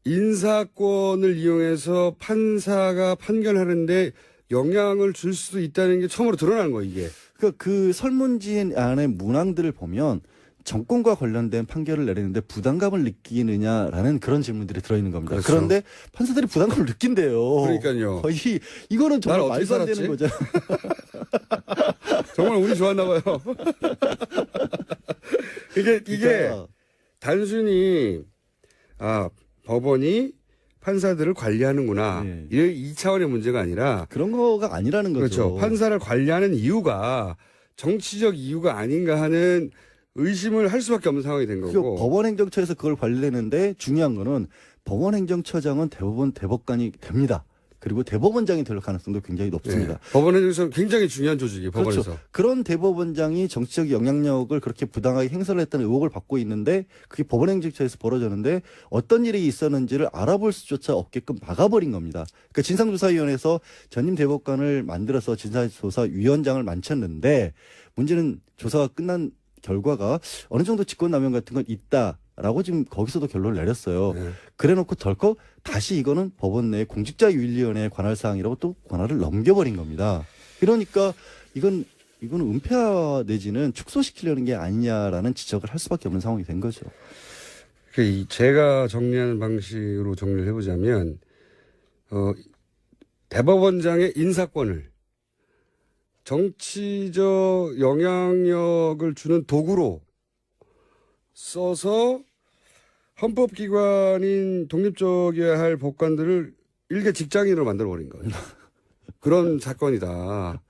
인사권을 이용해서 판사가 판결하는데 영향을 줄 수도 있다는 게 처음으로 드러나는 거예요, 이게. 그러니까 그 설문지 안에 문항들을 보면 정권과 관련된 판결을 내리는데 부담감을 느끼느냐라는 그런 질문들이 들어있는 겁니다. 그렇죠. 그런데 판사들이 부담감을 느낀대요. 그러니까요. 거의 이거는 정말 날 어떻게 말도 안 되는 살았지? 거잖아요. 정말 운이 좋았나 봐요. 이게 그러니까 단순히 법원이 판사들을 관리하는구나. 네. 이 차원의 문제가 아니라 그런 거가 아니라는 거죠. 그렇죠. 판사를 관리하는 이유가 정치적 이유가 아닌가 하는 의심을 할 수밖에 없는 상황이 된 그리고 거고. 법원행정처에서 그걸 관리하는데 중요한 거는 법원행정처장은 대법원 대법관이 됩니다. 그리고 대법원장이 될 가능성도 굉장히 높습니다. 법원에서 굉장히 중요한 조직이에요. 법원에서. 그렇죠. 그런 대법원장이 정치적 영향력을 그렇게 부당하게 행사를 했다는 의혹을 받고 있는데 그게 법원행정처에서 벌어졌는데 어떤 일이 있었는지를 알아볼 수조차 없게끔 막아버린 겁니다. 그러니까 진상조사위원회에서 전임 대법관을 만들어서 진상조사위원장을 만쳤는데 문제는 조사가 끝난 결과가 어느 정도 직권남용 같은 건 있다라고 지금 거기서도 결론을 내렸어요. 네. 그래놓고 덜컥 다시 이거는 법원 내 공직자윤리위원회의 관할 사항이라고 또 관할을 넘겨버린 겁니다. 그러니까 이건 은폐화 내지는 축소시키려는 게 아니냐라는 지적을 할 수밖에 없는 상황이 된 거죠. 제가 정리하는 방식으로 정리를 해보자면 대법원장의 인사권을 정치적 영향력을 주는 도구로 써서 헌법기관인 독립적이어야 할 법관들을 일개 직장인으로 만들어버린 거예요. 그런 사건이다.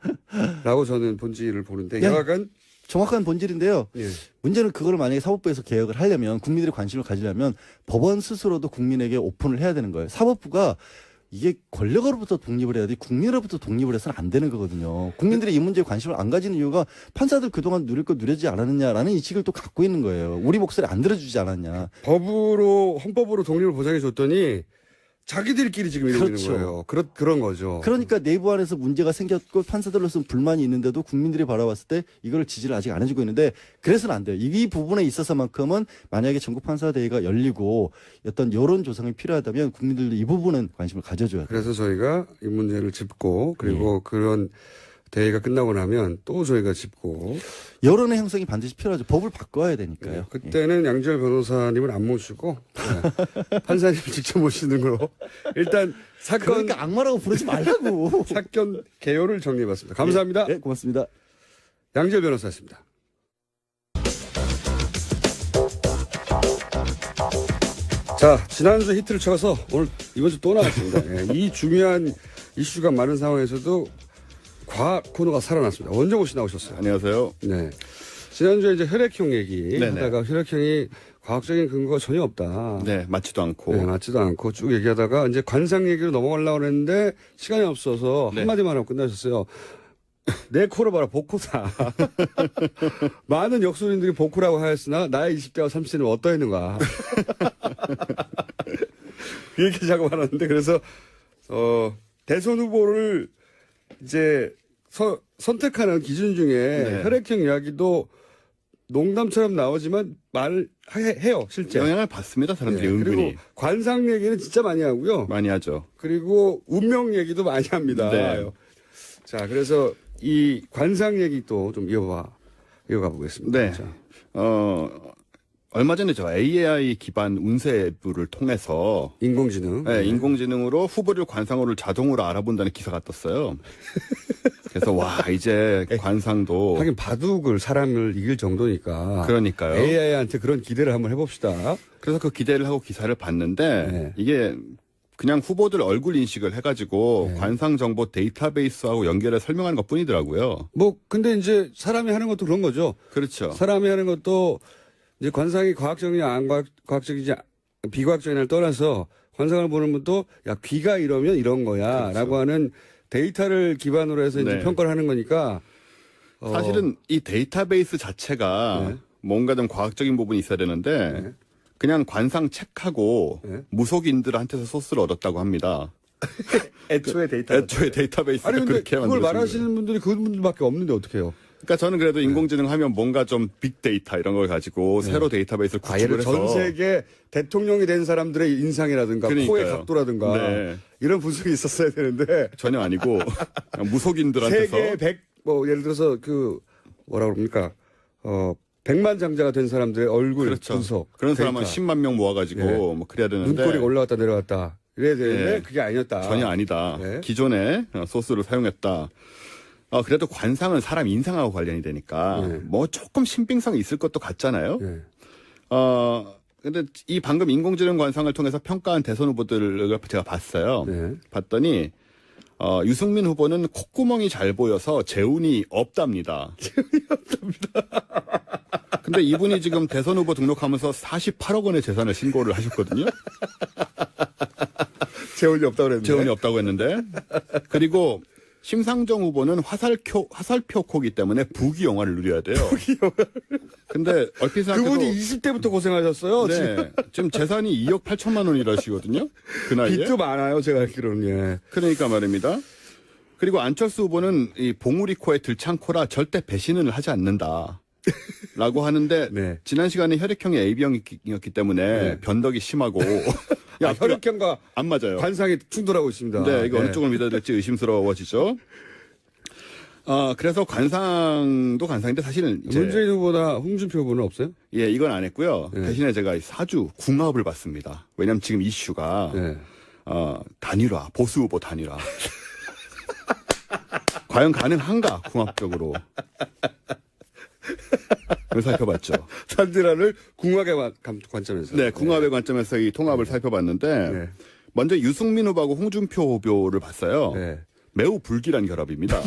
라고 저는 본질을 보는데 네. 여하간 정확한 본질인데요. 예. 문제는 그걸 만약에 사법부에서 개혁을 하려면 국민들의 관심을 가지려면 법원 스스로도 국민에게 오픈을 해야 되는 거예요. 사법부가 이게 권력으로부터 독립을 해야 돼. 국민으로부터 독립을 해서는 안 되는 거거든요. 국민들이 이 문제에 관심을 안 가지는 이유가 판사들 그동안 누릴 거 누리지 않았느냐라는 인식을 또 갖고 있는 거예요. 우리 목소리 안 들어주지 않았냐. 헌법으로 독립을 보장해 줬더니 자기들끼리 지금 이러고 그렇죠. 있는 거예요. 그런 거죠. 그러니까 내부 안에서 문제가 생겼고 판사들로서는 불만이 있는데도 국민들이 바라봤을 때 이걸 지지를 아직 안 해주고 있는데 그래서는 안 돼요. 이 부분에 있어서만큼은 만약에 전국 판사 대회가 열리고 어떤 여론 조성이 필요하다면 국민들도 이 부분은 관심을 가져줘야 돼요. 그래서 저희가 이 문제를 짚고 그리고 그런 대회가 끝나고 나면 또 저희가 짚고 여론의 형성이 반드시 필요하죠. 법을 바꿔야 되니까요. 네, 그때는 양지열 변호사님을 안 모시고 판사님을 직접 모시는 걸로 일단 사건 그러니까 악마라고 부르지 말라고. 사건 개요를 정리해봤습니다. 감사합니다. 네, 고맙습니다. 양지열 변호사였습니다. 자, 지난주 히트를 쳐서 오늘 이번 주 또 나왔습니다. 예, 이 중요한 이슈가 많은 상황에서도 과학 코너가 살아났습니다. 원정호 씨 나오셨어요. 안녕하세요. 네. 지난주에 이제 혈액형 얘기 네네. 하다가 혈액형이 과학적인 근거가 전혀 없다. 네, 맞지도 않고. 네, 맞지도 않고 쭉 얘기하다가 이제 관상 얘기로 넘어가려고 했는데 시간이 없어서 네. 한마디만 하고 끝나셨어요. 내 코를 봐라, 복코다. 많은 역술인들이 복코라고 하였으나 나의 20대와 30대는 어떠했는가. 그 얘기 자꾸 말하는데 그래서 대선 후보를 이제 선택하는 기준 중에 네. 혈액형 이야기도 농담처럼 나오지만 해요, 실제. 영향을 받습니다, 사람들이 네, 은근히. 그리고 관상 얘기는 진짜 많이 하고요. 많이 하죠. 그리고 운명 얘기도 많이 합니다. 네. 자, 그래서 이 관상 얘기 또 좀 이어가 보겠습니다. 네. 자, 얼마 전에 저 AI 기반 운세 앱을 통해서 인공지능. 네, 인공지능으로 후보를 관상어를 자동으로 알아본다는 기사가 떴어요. 그래서 와, 이제 관상도. 하긴 바둑을 사람을 이길 정도니까. 그러니까요. AI한테 그런 기대를 한번 해봅시다. 그래서 그 기대를 하고 기사를 봤는데 네. 이게 그냥 후보들 얼굴 인식을 해가지고 네. 관상 정보 데이터베이스하고 연결해 설명하는 것 뿐이더라고요. 뭐 근데 이제 사람이 하는 것도 그런 거죠. 그렇죠. 사람이 하는 것도 이제 관상이 과학적이냐 안 과학적이지 비과학적이냐를 떠나서 관상을 보는 분도 야 귀가 이러면 이런 거야라고 하는 데이터를 기반으로 해서 이제 네. 평가를 하는 거니까 사실은 이 데이터베이스 자체가 네. 뭔가 좀 과학적인 부분이 있어야 되는데 네. 그냥 관상 책하고 네. 무속인들한테서 소스를 얻었다고 합니다. 애초에 애초에 데이터베이스가 아니 근데 그렇게 그걸 만들어진 말하시는 거예요. 분들이 그분들밖에 없는데 어떡해요? 그러니까 저는 그래도 인공지능 하면 뭔가 좀 빅데이터 이런 걸 가지고 새로 데이터베이스를 예를 구축을 전 해서 세계 대통령이 된 사람들의 인상이라든가 코의 그러니까요. 각도라든가 네. 이런 분석이 있었어야 되는데 전혀 아니고 그냥 무속인들한테서 세계 100 뭐 예를 들어서 그 뭐라 그럽니까 100만 장자가 된 사람들의 얼굴 그렇죠. 분석 그런 사람은 데이터. 10만 명 모아가지고 예. 뭐 그래야 되는데 눈꼬리가 올라갔다 내려갔다 이래야 되는데 네. 그게 아니었다. 전혀 아니다. 네. 기존에 소스를 사용했다. 그래도 관상은 사람 인상하고 관련이 되니까 네. 뭐 조금 신빙성이 있을 것도 같잖아요. 네. 근데 이 방금 인공지능 관상을 통해서 평가한 대선 후보들을 제가 봤어요. 네. 봤더니 유승민 후보는 콧구멍이 잘 보여서 재운이 없답니다. 재운이 없답니다. 근데 이분이 지금 대선 후보 등록하면서 48억 원의 재산을 신고를 하셨거든요. 재원이 없다고 그랬는데. 재운이 없다고 했는데. 그리고 심상정 후보는 화살표코기 때문에 부귀 영화를 누려야 돼요. 부귀 영화. 근데 얼핏 생각해도 그분이 20대부터 고생하셨어요. 네, 지금 재산이 2억 8천만 원이라시거든요. 그 나이에. 빚도 많아요. 제가 알기로는. 예. 그러니까 말입니다. 그리고 안철수 후보는 이 봉우리 코에 들창코라 절대 배신을 하지 않는다. 라고 하는데 네. 지난 시간에 혈액형이 AB형이었기 때문에 네. 변덕이 심하고 야, 혈액형과 안 맞아요. 관상이 충돌하고 있습니다. 네, 이거 어느 쪽을 믿어야 될지 의심스러워지죠. 그래서 관상도 관상인데 사실은 이제 문재인 후보나 홍준표 후보는 없어요? 예, 이건 안 했고요. 네. 대신에 제가 사주 궁합을 봤습니다. 왜냐하면 지금 이슈가 네. 단일화, 보수 후보 단일화. 과연 가능한가 궁합적으로. 을 살펴봤죠. 단일화를 궁합의 관점에서. 네, 궁합의 관점에서 이 통합을 살펴봤는데 네. 먼저 유승민 후보하고 홍준표 후보를 봤어요. 네. 매우 불길한 결합입니다.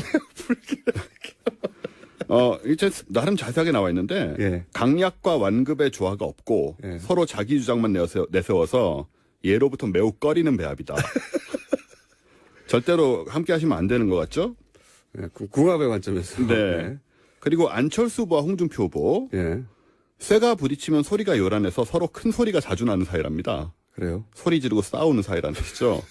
이제 나름 자세하게 나와 있는데 예. 강약과 완급의 조화가 없고 예. 서로 자기 주장만 내세워서 예로부터 매우 꺼리는 배합이다. 절대로 함께 하시면 안 되는 것 같죠? 네, 궁합의 관점에서. 네. 그리고 안철수 후보와 홍준표 후보 예. 쇠가 부딪히면 소리가 요란해서 서로 큰 소리가 자주 나는 사이랍니다. 그래요. 소리 지르고 싸우는 사이라는 뜻이죠.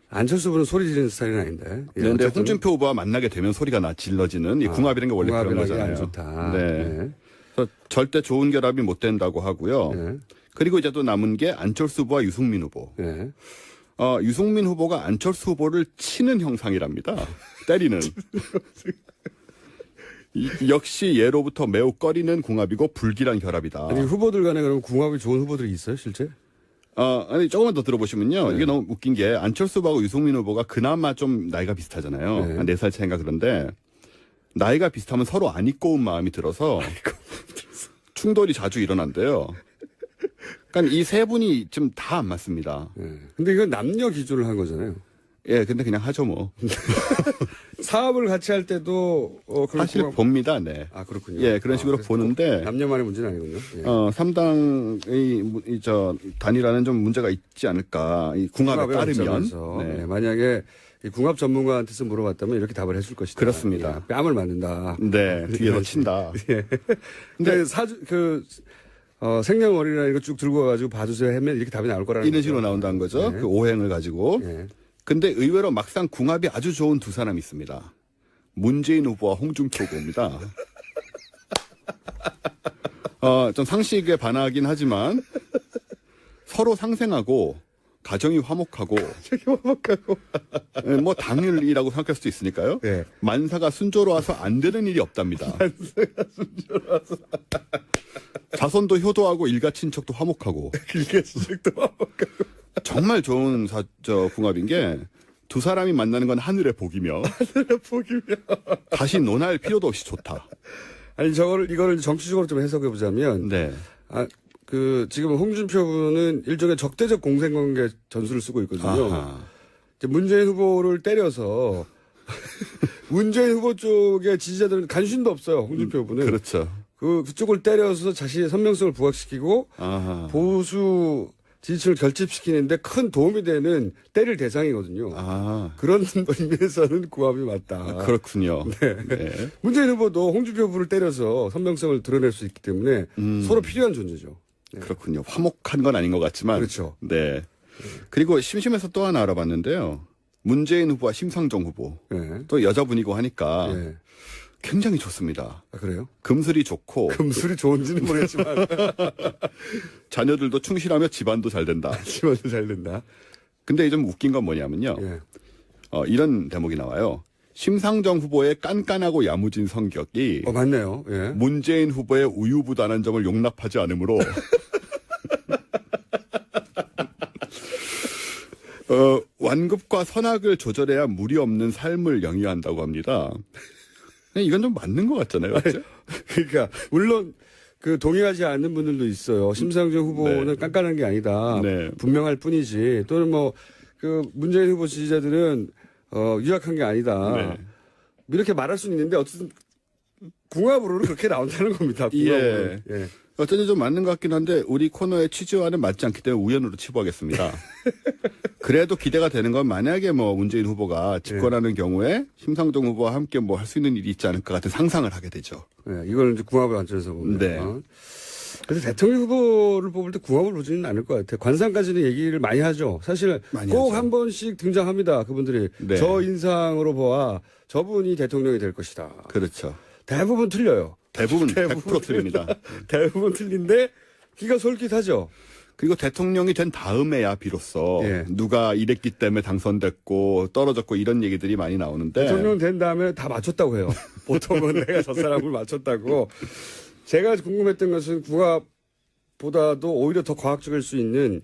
안철수 후보는 소리 지르는 스타일은 아닌데. 예, 그런데 어쨌든 홍준표 후보와 만나게 되면 소리가 질러지는 이 궁합이라는 게 원래 그런 궁합이라는 게 거잖아요. 안 좋다. 네. 네. 그래서 절대 좋은 결합이 못 된다고 하고요. 네. 그리고 이제 또 남은 게 안철수 후보와 유승민 후보. 네. 유승민 후보가 안철수 후보를 치는 형상이랍니다. 때리는. 역시 예로부터 매우 꺼리는 궁합이고 불길한 결합이다. 아니, 후보들 간에 그럼 궁합이 좋은 후보들이 있어요, 실제? 아니, 조금만 더 들어보시면요. 네. 이게 너무 웃긴 게 안철수 후보하고 유승민 후보가 그나마 좀 나이가 비슷하잖아요. 네. 한 4살 차이인가 그런데 나이가 비슷하면 서로 안 입고 온 마음이 들어서 충돌이 자주 일어난대요. 그러니까 이 세 분이 좀 다 안 맞습니다. 네. 근데 이건 남녀 기준을 한 거잖아요. 예, 근데 그냥 하죠 뭐. 사업을 같이 할 때도 그런 사실 궁합- 봅니다, 네. 아, 그렇군요. 예, 그런 식으로 그래서 보는데 남녀만의 문제는 아니군요. 예. 3당의 단일화는 좀 문제가 있지 않을까. 이 궁합에 궁합의 따르면. 관점에서. 네. 네, 만약에 이 궁합 전문가한테서 물어봤다면 이렇게 답을 해줄 것이다. 그렇습니다. 예, 뺨을 맞는다. 네, 뒤에서 친다. 예. 근데 생년월일이나 이거 쭉 들고 와가지고 봐주세요 하면 이렇게 답이 나올 거라는 이런 거죠. 식으로 나온다는 거죠. 네. 그 오행을 가지고. 예. 근데 의외로 막상 궁합이 아주 좋은 두 사람이 있습니다. 문재인 후보와 홍준표 후보입니다. 좀 상식에 반하긴 하지만 서로 상생하고 가정이 화목하고 뭐 당일이라고 생각할 수도 있으니까요. 네. 만사가 순조로워서 안 되는 일이 없답니다. 자손도 효도하고 일가 친척도 화목하고 정말 좋은 궁합인 게 두 사람이 만나는 건 하늘의 복이며 다시 논할 필요도 없이 좋다. 아니 이거를 정치적으로 좀 해석해 보자면 네. 지금 홍준표 후보는 일종의 적대적 공생관계 전술을 쓰고 있거든요. 아하. 이제 문재인 후보를 때려서 문재인 후보 쪽의 지지자들은 관심도 없어요. 홍준표 후보는 그렇죠. 그쪽을 때려서 자신의 선명성을 부각시키고 아하. 보수 지지층을 결집시키는데 큰 도움이 되는 때릴 대상이거든요. 그런 의미에서는 궁합이 맞다. 그렇군요. 네. 문재인 후보도 홍준표 후보를 때려서 선명성을 드러낼 수 있기 때문에 서로 필요한 존재죠. 네. 그렇군요. 화목한 건 아닌 것 같지만. 그렇죠. 네. 그리고 심심해서 또 하나 알아봤는데요. 문재인 후보와 심상정 후보. 네. 또 여자분이고 하니까 네. 굉장히 좋습니다. 아, 그래요? 금술이 좋고 금술이 좋은지는 모르겠지만 자녀들도 충실하며 집안도 잘 된다. 집안도 잘 된다. 근데 좀 웃긴 건 뭐냐면요. 예. 이런 대목이 나와요. 심상정 후보의 깐깐하고 야무진 성격이 맞네요. 예. 문재인 후보의 우유부단한 점을 용납하지 않으므로 완급과 선악을 조절해야 무리 없는 삶을 영위한다고 합니다. 이건 좀 맞는 것 같잖아요. 그렇죠? 그러니까 물론 그 동의하지 않는 분들도 있어요. 심상정 후보는 네. 깐깐한 게 아니다. 네. 분명할 뿐이지. 또는 뭐 그 문재인 후보 지지자들은 유약한 게 아니다. 네. 이렇게 말할 수는 있는데 어쨌든 궁합으로는 그렇게 나온다는 겁니다. 궁합으로. 예. 어쩐지 좀 맞는 것 같긴 한데 우리 코너의 취지와는 맞지 않기 때문에 우연으로 치부하겠습니다. 그래도 기대가 되는 건 만약에 뭐 문재인 후보가 집권하는 경우에 심상정 후보와 함께 뭐 할 수 있는 일이 있지 않을까 같은 상상을 하게 되죠. 예, 이걸 이제 궁합을 관점에서 보면. 네. 그래서 대통령 후보를 뽑을 때 궁합을 보지는 않을 것 같아요. 관상까지는 얘기를 많이 하죠. 사실 많이 꼭 하죠. 한 번씩 등장합니다. 그분들이. 네. 저 인상으로 보아 저분이 대통령이 될 것이다. 그렇죠. 대부분 틀려요. 대부분 100% 틀립니다. 대부분 틀린데 귀가 솔깃하죠. 그리고 대통령이 된 다음에야 비로소 예. 누가 이랬기 때문에 당선됐고 떨어졌고 이런 얘기들이 많이 나오는데 대통령 된 다음에 다 맞췄다고 해요. 보통은 내가 저 사람을 맞췄다고. 제가 궁금했던 것은 궁합보다도 오히려 더 과학적일 수 있는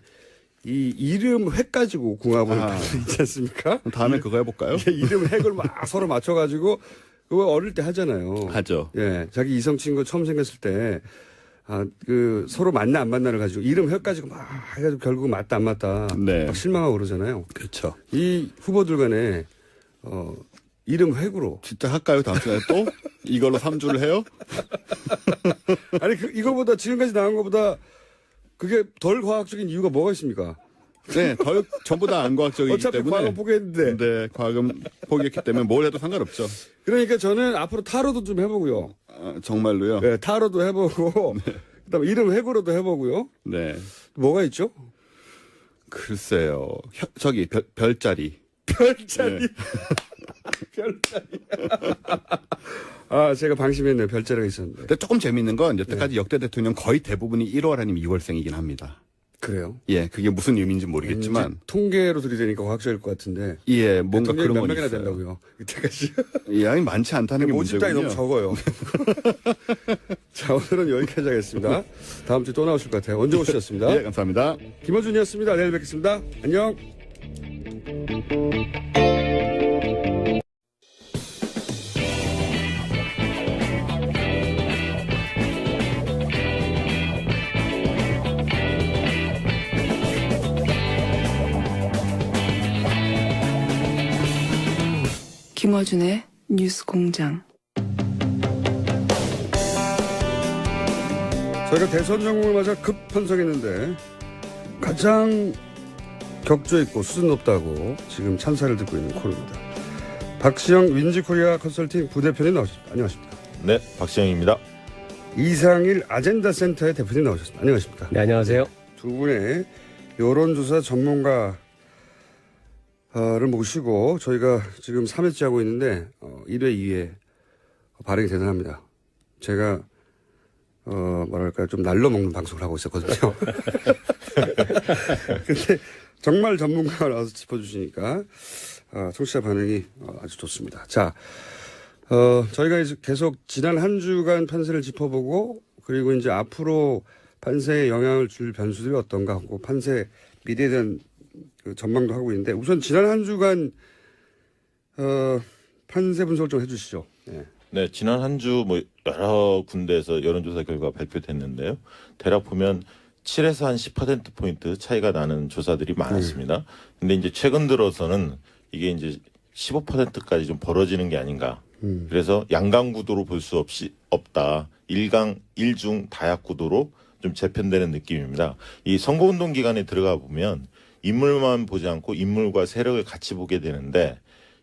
이 이름 획 가지고 궁합을 있지 않습니까? 다음에 그거 해볼까요? 이름 획을 막 서로 맞춰가지고 그거 어릴 때 하잖아요. 하죠. 예, 자기 이성 친구 처음 생겼을 때, 서로 맞나 안 맞나를 가지고 이름 획 가지고 막 해가지고 결국 맞다 안 맞다. 네. 막 실망하고 그러잖아요. 그렇죠. 이 후보들 간에, 이름 획으로. 진짜 할까요? 다음 주에 또? 이걸로 3주를 해요? 아니, 이거보다 지금까지 나온 것보다 그게 덜 과학적인 이유가 뭐가 있습니까? 네, 전부 다 안 과학적이기 어차피 때문에. 과학은 포기했는데. 네, 과학은 포기했기 때문에 뭘 해도 상관없죠. 그러니까 저는 앞으로 타로도 좀 해보고요. 정말로요? 네, 타로도 해보고, 그다음에 이름 획으로도 해보고요. 네. 뭐가 있죠? 글쎄요. 별자리. 별자리. 네. 별자리. 제가 방심했네요. 별자리가 있었는데. 근데 조금 재밌는 건 여태까지 역대 대통령 거의 대부분이 1월 아니면 2월생이긴 합니다. 그래요? 예, 그게 무슨 의미인지 모르겠지만. 왠지 통계로 들이대니까 과학적일 것 같은데. 예, 뭔가 대통령이 그런 몇 건 명이나 있어요. 된다고요? 이때까지. 예, 아니 많지 않다는 게 모집단이 문제군요. 너무 적어요. 자, 오늘은 여기까지 하겠습니다. 다음 주에 또 나오실 것 같아요. 언제 오셨습니다. 예, 감사합니다. 김어준이었습니다. 내일 뵙겠습니다. 안녕. 김어준의 뉴스 공장. 저희가 대선 전국을 맞아 급 편성했는데 가장 격조 있고 수준 높다고 지금 찬사를 듣고 있는 코너입니다. 박시영 윈지코리아 컨설팅 부대표님 나오셨습니다. 안녕하십니까. 네, 박시영입니다. 이상일 아젠다 센터의 대표님 나오셨습니다. 안녕하십니까. 네, 안녕하세요. 두 분의 여론조사 전문가를 모시고 저희가 지금 3회째 하고 있는데 1회, 2회 반응이 대단합니다. 제가 뭐랄까 좀 날로 먹는 방송을 하고 있었거든요. 근데 정말 전문가가 나와서 짚어주시니까 청취자 반응이 아주 좋습니다. 자, 저희가 이제 계속 지난 한 주간 판세를 짚어보고 그리고 이제 앞으로 판세에 영향을 줄 변수들이 어떤가 하고 판세 미래에 대한 그 전망도 하고 있는데 우선 지난 한 주간 판세 분석을 좀 해주시죠. 네. 네, 지난 한 주 뭐 여러 군데에서 여론조사 결과 발표됐는데요. 대략 보면 7에서 한 10%포인트 차이가 나는 조사들이 많았습니다. 근데 이제 최근 들어서는 이게 이제 15%까지 좀 벌어지는 게 아닌가. 그래서 양강 구도로 볼 수 없다. 일중 다약 구도로 좀 재편되는 느낌입니다. 이 선거운동 기간에 들어가 보면 인물만 보지 않고 인물과 세력을 같이 보게 되는데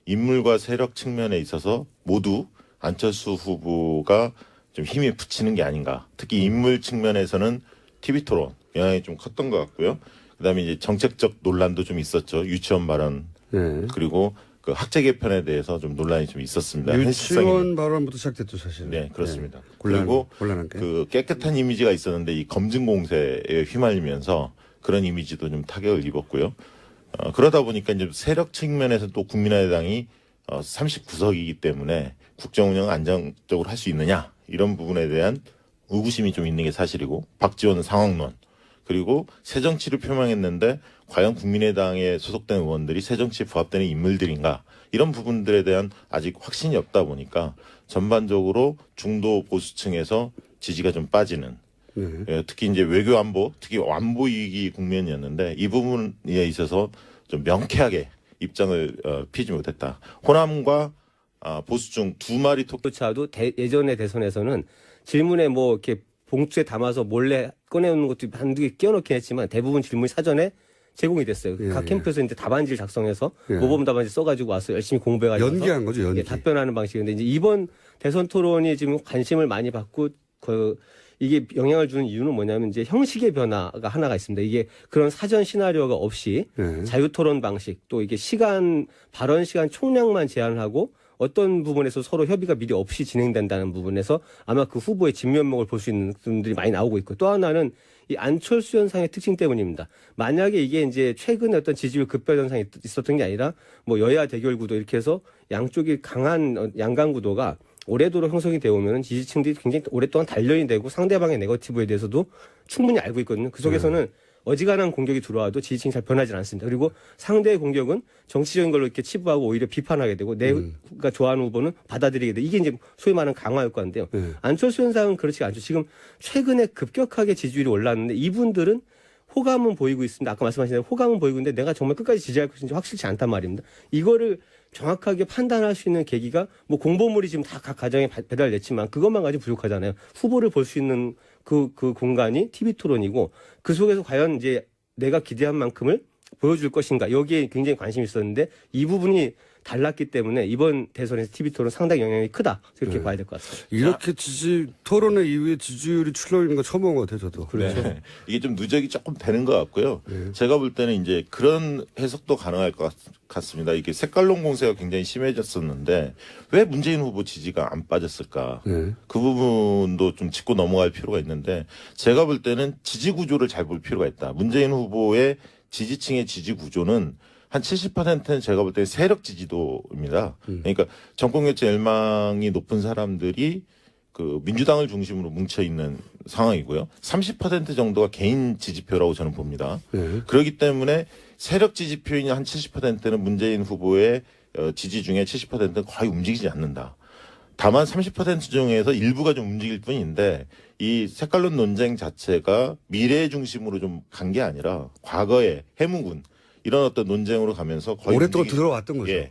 인물과 세력 측면에 있어서 모두 안철수 후보가 좀 힘이 붙이는 게 아닌가. 특히 인물 측면에서는 TV 토론 영향이 좀 컸던 것 같고요. 그다음에 이제 정책적 논란도 좀 있었죠. 유치원 발언 네. 그리고 그 학제 개편에 대해서 좀 논란이 좀 있었습니다. 유치원 발언부터 시작됐죠, 사실. 네, 그렇습니다. 네. 그리고 곤란한 게. 그 깨끗한 이미지가 있었는데 이 검증 공세에 휘말리면서 그런 이미지도 좀 타격을 입었고요. 그러다 보니까 이제 세력 측면에서 또 국민의당이 39석이기 때문에 국정 운영을 안정적으로 할 수 있느냐 이런 부분에 대한 의구심이 좀 있는 게 사실이고 박지원 상황론 그리고 새정치를 표명했는데 과연 국민의당에 소속된 의원들이 새정치에 부합되는 인물들인가 이런 부분들에 대한 아직 확신이 없다 보니까 전반적으로 중도 보수층에서 지지가 좀 빠지는 특히 이제 외교 안보, 특히 안보 위기 국면이었는데 이 부분에 있어서 좀 명쾌하게 입장을 피지 못했다. 호남과 보수 중 두 마리 조차도 예전의 대선에서는 질문에 뭐 이렇게 봉투에 담아서 몰래 꺼내오는 것도 한두 개 끼워넣긴 했지만 대부분 질문이 사전에 제공이 됐어요. 각 캠프에서 이제 답안지를 작성해서 모범 답안지 써가지고 와서 열심히 공부해가지고 연기한 거죠, 연기. 답변하는 방식인데 이제 이번 대선 토론이 지금 관심을 많이 받고 이게 영향을 주는 이유는 뭐냐면 이제 형식의 변화가 하나가 있습니다. 이게 그런 사전 시나리오가 없이 자유 토론 방식 또 이게 발언 시간 총량만 제한하고 어떤 부분에서 서로 협의가 미리 없이 진행된다는 부분에서 아마 그 후보의 진면목을 볼 수 있는 분들이 많이 나오고 있고 또 하나는 이 안철수 현상의 특징 때문입니다. 만약에 이게 이제 최근에 어떤 지지율 급변 현상이 있었던 게 아니라 뭐 여야 대결 구도 이렇게 해서 양쪽이 강한 양강 구도가 오래도록 형성이 되어 오면 지지층들이 굉장히 오랫동안 단련이 되고 상대방의 네거티브에 대해서도 충분히 알고 있거든요. 그 속에서는 어지간한 공격이 들어와도 지지층이 잘 변하지 않습니다. 그리고 상대의 공격은 정치적인 걸로 이렇게 치부하고 오히려 비판하게 되고 내가 좋아하는 후보는 받아들이게 되고 이게 이제 소위 말하는 강화 효과인데요. 안철수 현상은 그렇지 않죠. 지금 최근에 급격하게 지지율이 올랐는데 이분들은 호감은 보이고 있습니다. 아까 말씀하신 대로 호감은 보이고 있는데 내가 정말 끝까지 지지할 것인지 확실치 않단 말입니다. 이거를 정확하게 판단할 수 있는 계기가 뭐 공보물이 지금 다 각 가정에 배달됐지만 그것만 가지고 부족하잖아요. 후보를 볼 수 있는 그 공간이 TV 토론이고 그 속에서 과연 이제 내가 기대한 만큼을 보여줄 것인가 여기에 굉장히 관심이 있었는데 이 부분이 달랐기 때문에 이번 대선에서 TV 토론 상당히 영향이 크다 이렇게 봐야 될 것 같습니다. 이렇게 토론회 이후에 지지율이 출렁이는 거 처음 본 것 같아요, 저도. 그렇죠. 네. 이게 좀 누적이 조금 되는 것 같고요. 제가 볼 때는 이제 그런 해석도 가능할 것 같습니다. 이게 색깔론 공세가 굉장히 심해졌었는데 왜 문재인 후보 지지가 안 빠졌을까? 그 부분도 좀 짚고 넘어갈 필요가 있는데 제가 볼 때는 지지 구조를 잘 볼 필요가 있다. 문재인 후보의 지지층의 지지 구조는 한 70%는 제가 볼 때 세력 지지도입니다. 그러니까 정권교체 열망이 높은 사람들이 그 민주당을 중심으로 뭉쳐 있는 상황이고요. 30% 정도가 개인 지지표라고 저는 봅니다. 그렇기 때문에 세력 지지표인 한 70%는 문재인 후보의 지지 중에 70%는 거의 움직이지 않는다. 다만 30% 중에서 일부가 좀 움직일 뿐인데 이 색깔론 논쟁 자체가 미래 중심으로 좀 간 게 아니라 과거의 해묵은 이런 어떤 논쟁으로 가면서 거의 오랫동안 들어왔던 거죠. 예.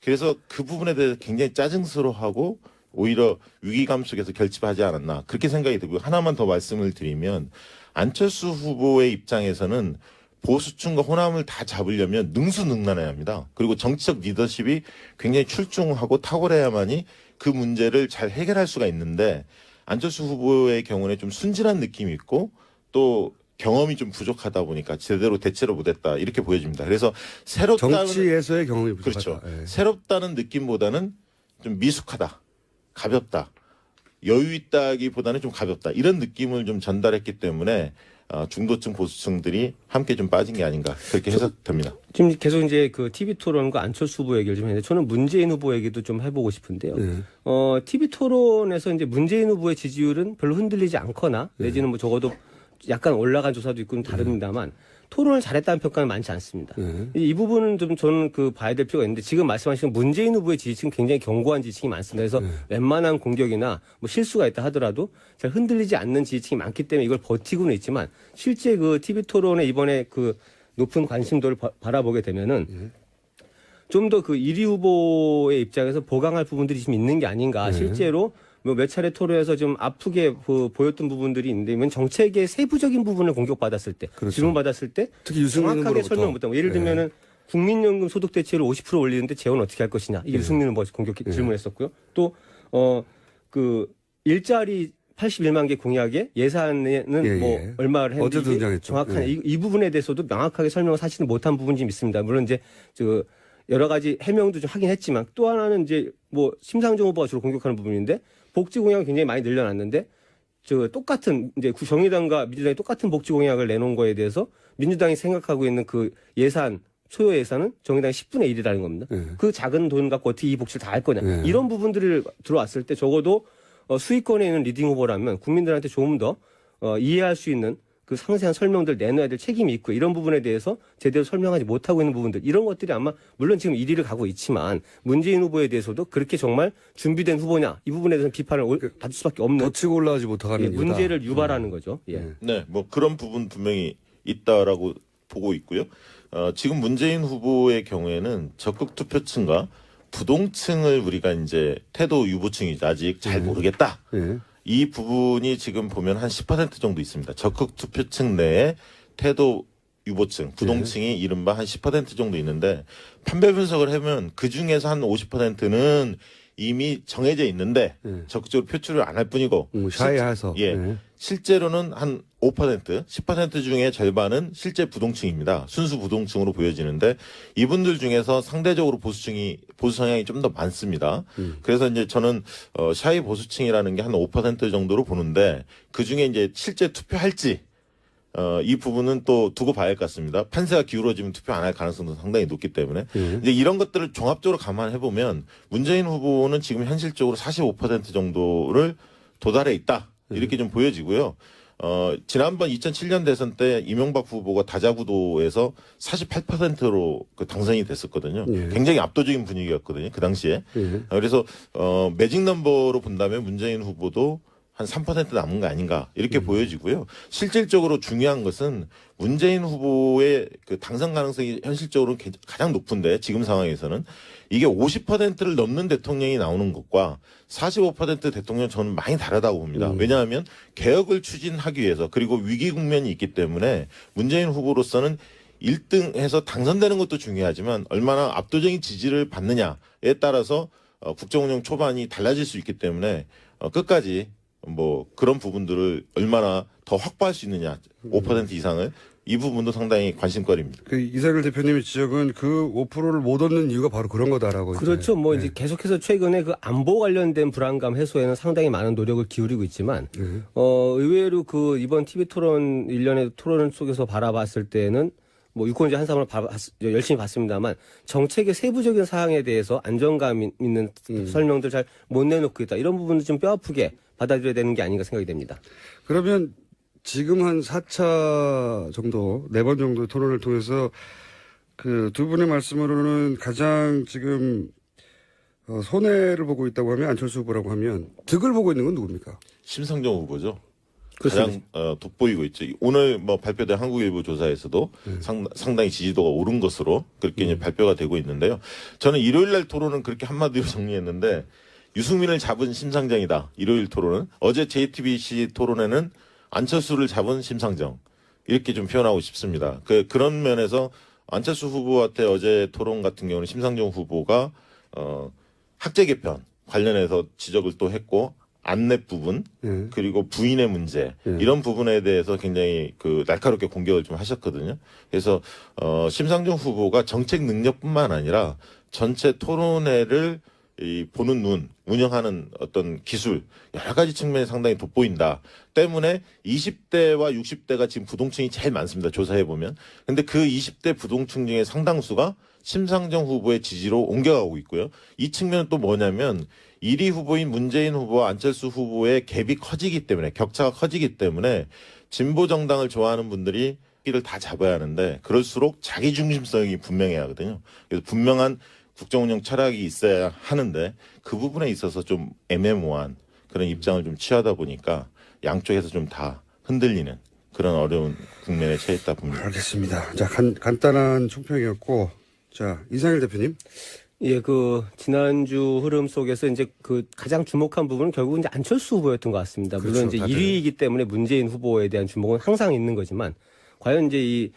그래서 그 부분에 대해서 굉장히 짜증스러워하고 오히려 위기감 속에서 결집하지 않았나 그렇게 생각이 들고요. 하나만 더 말씀을 드리면 안철수 후보의 입장에서는 보수층과 호남을 다 잡으려면 능수능란해야 합니다. 그리고 정치적 리더십이 굉장히 출중하고 탁월해야만이 그 문제를 잘 해결할 수가 있는데 안철수 후보의 경우는 좀 순진한 느낌이 있고 또 경험이 좀 부족하다 보니까 제대로 대처를 못했다 이렇게 보여집니다. 그래서 새롭다는 정치에서의 경험이 부족하다. 그렇죠. 새롭다는 느낌보다는 좀 미숙하다, 가볍다, 여유 있다기보다는 좀 가볍다 이런 느낌을 좀 전달했기 때문에 중도층 보수층들이 함께 좀 빠진 게 아닌가 그렇게 해석됩니다. 지금 계속 이제 그 TV 토론과 안철수 후보 얘기를 좀 했는데 저는 문재인 후보 얘기도 좀 해보고 싶은데요. TV 토론에서 이제 문재인 후보의 지지율은 별로 흔들리지 않거나 내지는 뭐 적어도 약간 올라간 조사도 있고 다릅니다만 토론을 잘했다는 평가는 많지 않습니다. 이 부분은 좀 저는 그 봐야 될 필요가 있는데 지금 말씀하신 문재인 후보의 지지층 굉장히 견고한 지지층이 많습니다. 그래서 웬만한 공격이나 뭐 실수가 있다 하더라도 잘 흔들리지 않는 지지층이 많기 때문에 이걸 버티고는 있지만 실제 그 TV 토론에 이번에 그 높은 관심도를 바라보게 되면은 좀 더 그 1위 후보의 입장에서 보강할 부분들이 좀 있는 게 아닌가. 실제로 뭐 몇 차례 토론에서 좀 아프게 보였던 부분들이 있는데 이건 정책의 세부적인 부분을 공격받았을 때, 그렇죠. 질문받았을 때 특히 유승민 정확하게 후보로부터. 설명 못하고 예를 들면은 국민연금 소득 대체율 50% 올리는데 재원 어떻게 할 것이냐 이게 유승민 후보 질문했었고요. 또 그 일자리 81만 개 공약에 예산에는 뭐 얼마를 어제 했는지 등장했죠. 정확한 이 부분에 대해서도 명확하게 설명을 사실은 못한 부분이 좀 있습니다. 물론 이제 여러 가지 해명도 좀 하긴 했지만 또 하나는 이제 뭐 심상정 후보가 주로 공격하는 부분인데 복지 공약을 굉장히 많이 늘려놨는데 똑같은 이제 정의당과 민주당이 똑같은 복지 공약을 내놓은 거에 대해서 민주당이 생각하고 있는 그 예산 소요 예산은 정의당의 10분의 1이라는 겁니다. 그 작은 돈 갖고 어떻게 이 복지를 다 할 거냐. 이런 부분들을 들어왔을 때 적어도 수위권에 있는 리딩 후보라면 국민들한테 조금 더 이해할 수 있는 그 상세한 설명들 내놔야 될 책임이 있고 이런 부분에 대해서 제대로 설명하지 못하고 있는 부분들 이런 것들이 아마 물론 지금 1위를 가고 있지만 문재인 후보에 대해서도 그렇게 정말 준비된 후보냐 이 부분에 대해서 비판을 받을 수밖에 없는 덧치고 올라가지 못하는 이유다. 문제를 유발하는 거죠. 예. 네, 뭐 그런 부분 분명히 있다라고 보고 있고요. 지금 문재인 후보의 경우에는 적극 투표층과 부동층을 우리가 이제 태도 유보층이죠. 아직 잘 모르겠다. 예. 이 부분이 지금 보면 한 10% 정도 있습니다. 적극 투표층 내에 태도 유보층, 부동층이 이른바 한 10% 정도 있는데 판별 분석을 하면 그 중에서 한 50%는 이미 정해져 있는데 적극적으로 표출을 안 할 뿐이고 샤이해서. 예. 실제로는 한 5%, 10% 중에 절반은 실제 부동층입니다. 순수 부동층으로 보여지는데 이분들 중에서 상대적으로 보수 성향이 좀 더 많습니다. 그래서 이제 저는 샤이 보수층이라는 게 한 5% 정도로 보는데 그 중에 이제 실제 투표할지 이 부분은 또 두고 봐야 할 것 같습니다. 판세가 기울어지면 투표 안 할 가능성도 상당히 높기 때문에 이제 이런 것들을 종합적으로 감안해 보면 문재인 후보는 지금 현실적으로 45% 정도를 도달해 있다 이렇게 좀 보여지고요. 지난번 2007년 대선 때 이명박 후보가 다자구도에서 48%로 그 당선이 됐었거든요. 예. 굉장히 압도적인 분위기였거든요. 그 당시에. 예. 그래서 매직 넘버로 본다면 문재인 후보도 한 3% 남은 거 아닌가 이렇게 보여지고요. 실질적으로 중요한 것은 문재인 후보의 그 당선 가능성이 현실적으로는 가장 높은데 지금 상황에서는 이게 50%를 넘는 대통령이 나오는 것과 45% 대통령 저는 많이 다르다고 봅니다. 왜냐하면 개혁을 추진하기 위해서 그리고 위기 국면이 있기 때문에 문재인 후보로서는 1등해서 당선되는 것도 중요하지만 얼마나 압도적인 지지를 받느냐에 따라서 국정운영 초반이 달라질 수 있기 때문에 끝까지 뭐 그런 부분들을 얼마나 더 확보할 수 있느냐 5% 이상을 이 부분도 상당히 관심거리입니다. 그 이사길 대표님의 지적은 그 5%를 못 얻는 이유가 바로 그런 거다라고. 그렇죠. 뭐 네. 이제 계속해서 최근에 그 안보 관련된 불안감 해소에는 상당히 많은 노력을 기울이고 있지만 의외로 그 이번 TV 토론 일련의 토론 속에서 바라봤을 때는 뭐 유권자 한 사람을 열심히 봤습니다만 정책의 세부적인 사항에 대해서 안정감 있는 설명들 잘 못 내놓고 있다. 이런 부분도 좀 뼈아프게 받아들여야 되는 게 아닌가 생각이 됩니다. 그러면 지금 한 4차 정도, 4번 정도의 토론을 통해서 그 두 분의 말씀으로는 가장 지금 손해를 보고 있다고 하면 안철수 후보라고 하면 득을 보고 있는 건 누굽니까? 심상정 후보죠. 그렇습니다. 가장 돋보이고 있죠. 오늘 뭐 발표된 한국일보 조사에서도 상당히 지지도가 오른 것으로 그렇게 이제 발표가 되고 있는데요. 저는 일요일 날 토론은 그렇게 한마디로 정리했는데 유승민을 잡은 심상정이다. 일요일 토론은 어제 JTBC 토론에는 안철수를 잡은 심상정 이렇게 좀 표현하고 싶습니다. 그런 면에서 안철수 후보한테 어제 토론 같은 경우는 심상정 후보가 학제 개편 관련해서 지적을 또 했고 안랩 부분 그리고 부인의 문제 이런 부분에 대해서 굉장히 그 날카롭게 공격을 좀 하셨거든요. 그래서 심상정 후보가 정책 능력뿐만 아니라 전체 토론회를 이 보는 눈, 운영하는 어떤 기술 여러 가지 측면이 상당히 돋보인다. 때문에 20대와 60대가 지금 부동층이 제일 많습니다. 조사해 보면. 근데 그 20대 부동층 중에 상당수가 심상정 후보의 지지로 옮겨가고 있고요. 이 측면은 또 뭐냐면 1위 후보인 문재인 후보와 안철수 후보의 갭이 커지기 때문에 격차가 커지기 때문에 진보 정당을 좋아하는 분들이 이를 다 잡아야 하는데 그럴수록 자기 중심성이 분명해야 하거든요. 그래서 분명한 국정운영 철학이 있어야 하는데 그 부분에 있어서 좀 애매모호한 그런 입장을 좀 취하다 보니까 양쪽에서 좀 다 흔들리는 그런 어려운 국면에 처했다 봅니다. 알겠습니다. 자, 간단한 총평이었고, 자, 이상일 대표님. 예, 그 지난주 흐름 속에서 이제 그 가장 주목한 부분은 결국 이제 안철수 후보였던 것 같습니다. 물론 그렇죠, 이제 다들. 1위이기 때문에 문재인 후보에 대한 주목은 항상 있는 거지만 과연 이제 이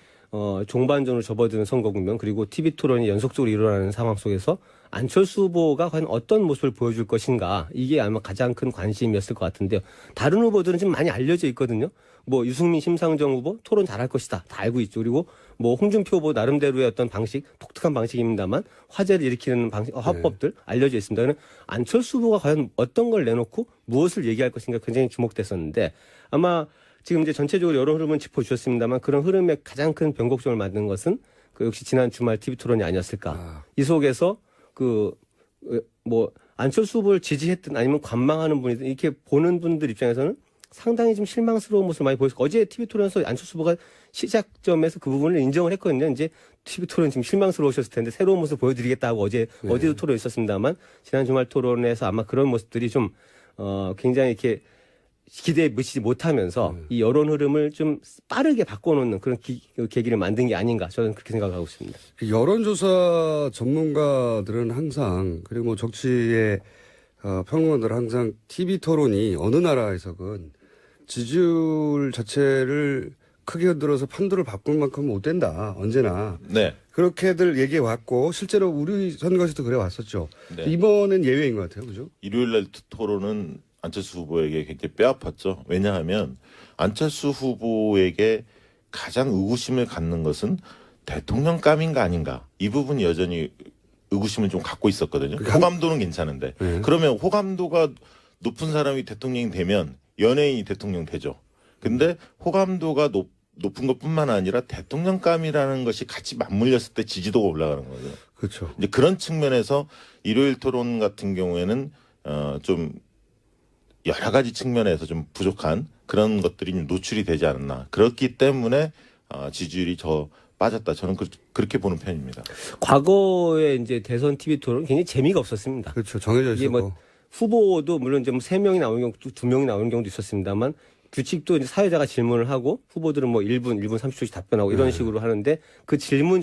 종반전으로 접어드는 선거 국면 그리고 TV 토론이 연속적으로 일어나는 상황 속에서 안철수 후보가 과연 어떤 모습을 보여줄 것인가 이게 아마 가장 큰 관심이었을 것 같은데요. 다른 후보들은 지금 많이 알려져 있거든요. 뭐 유승민, 심상정 후보 토론 잘할 것이다 다 알고 있죠. 그리고 뭐 홍준표 후보 나름대로의 어떤 방식, 독특한 방식입니다만 화제를 일으키는 방식, 화법들 알려져 있습니다. 그는 안철수 후보가 과연 어떤 걸 내놓고 무엇을 얘기할 것인가 굉장히 주목됐었는데 아마 지금 이제 전체적으로 여러 흐름은 짚어주셨습니다만 그런 흐름의 가장 큰 변곡점을 만든 것은 그 역시 지난 주말 TV 토론이 아니었을까. 이 속에서 그 뭐 안철수 후보를 지지했든 아니면 관망하는 분이든 이렇게 보는 분들 입장에서는 상당히 좀 실망스러운 모습을 많이 보였고 어제 TV 토론에서 안철수 후보가 시작점에서 그 부분을 인정을 했거든요. 이제 TV 토론 지금 실망스러우셨을 텐데 새로운 모습 보여드리겠다고 어제도 토론 있었습니다만 지난 주말 토론에서 아마 그런 모습들이 좀 굉장히 이렇게 기대에 미치지 못하면서 이 여론 흐름을 좀 빠르게 바꿔놓는 그런 계기를 만든 게 아닌가 저는 그렇게 생각하고 있습니다. 여론조사 전문가들은 항상 그리고 뭐 정치의 평론가들은 항상 TV 토론이 어느 나라에서건 지지율 자체를 크게 흔들어서 판도를 바꿀 만큼 못 된다. 언제나. 네. 그렇게들 얘기해 왔고 실제로 우리 선거에서도 그래 왔었죠. 네. 이번엔 예외인 것 같아요. 그죠? 일요일 날 토론은 안철수 후보에게 굉장히 뼈아팠죠. 왜냐하면 안철수 후보에게 가장 의구심을 갖는 것은 대통령감인가 아닌가. 이 부분이 여전히 의구심을 좀 갖고 있었거든요. 호감도는 괜찮은데. 그러면 호감도가 높은 사람이 대통령이 되면 연예인이 대통령 되죠. 근데 호감도가 높은 것뿐만 아니라 대통령감이라는 것이 같이 맞물렸을 때 지지도가 올라가는 거죠. 그렇죠. 이제 그런 측면에서 일요일 토론 같은 경우에는 좀 여러 가지 측면에서 좀 부족한 그런 것들이 좀 노출이 되지 않았나. 그렇기 때문에 지지율이 빠졌다. 저는 그렇게 보는 편입니다. 과거에 이제 대선 TV 토론 굉장히 재미가 없었습니다. 그렇죠. 정해져 이게 있었고. 뭐 후보도 물론 이제 뭐 3명이 나오는 경우, 2명이 나오는 경우도 있었습니다만 규칙도 이제 사회자가 질문을 하고 후보들은 뭐 1분 30초씩 답변하고 이런 식으로 하는데 그 질문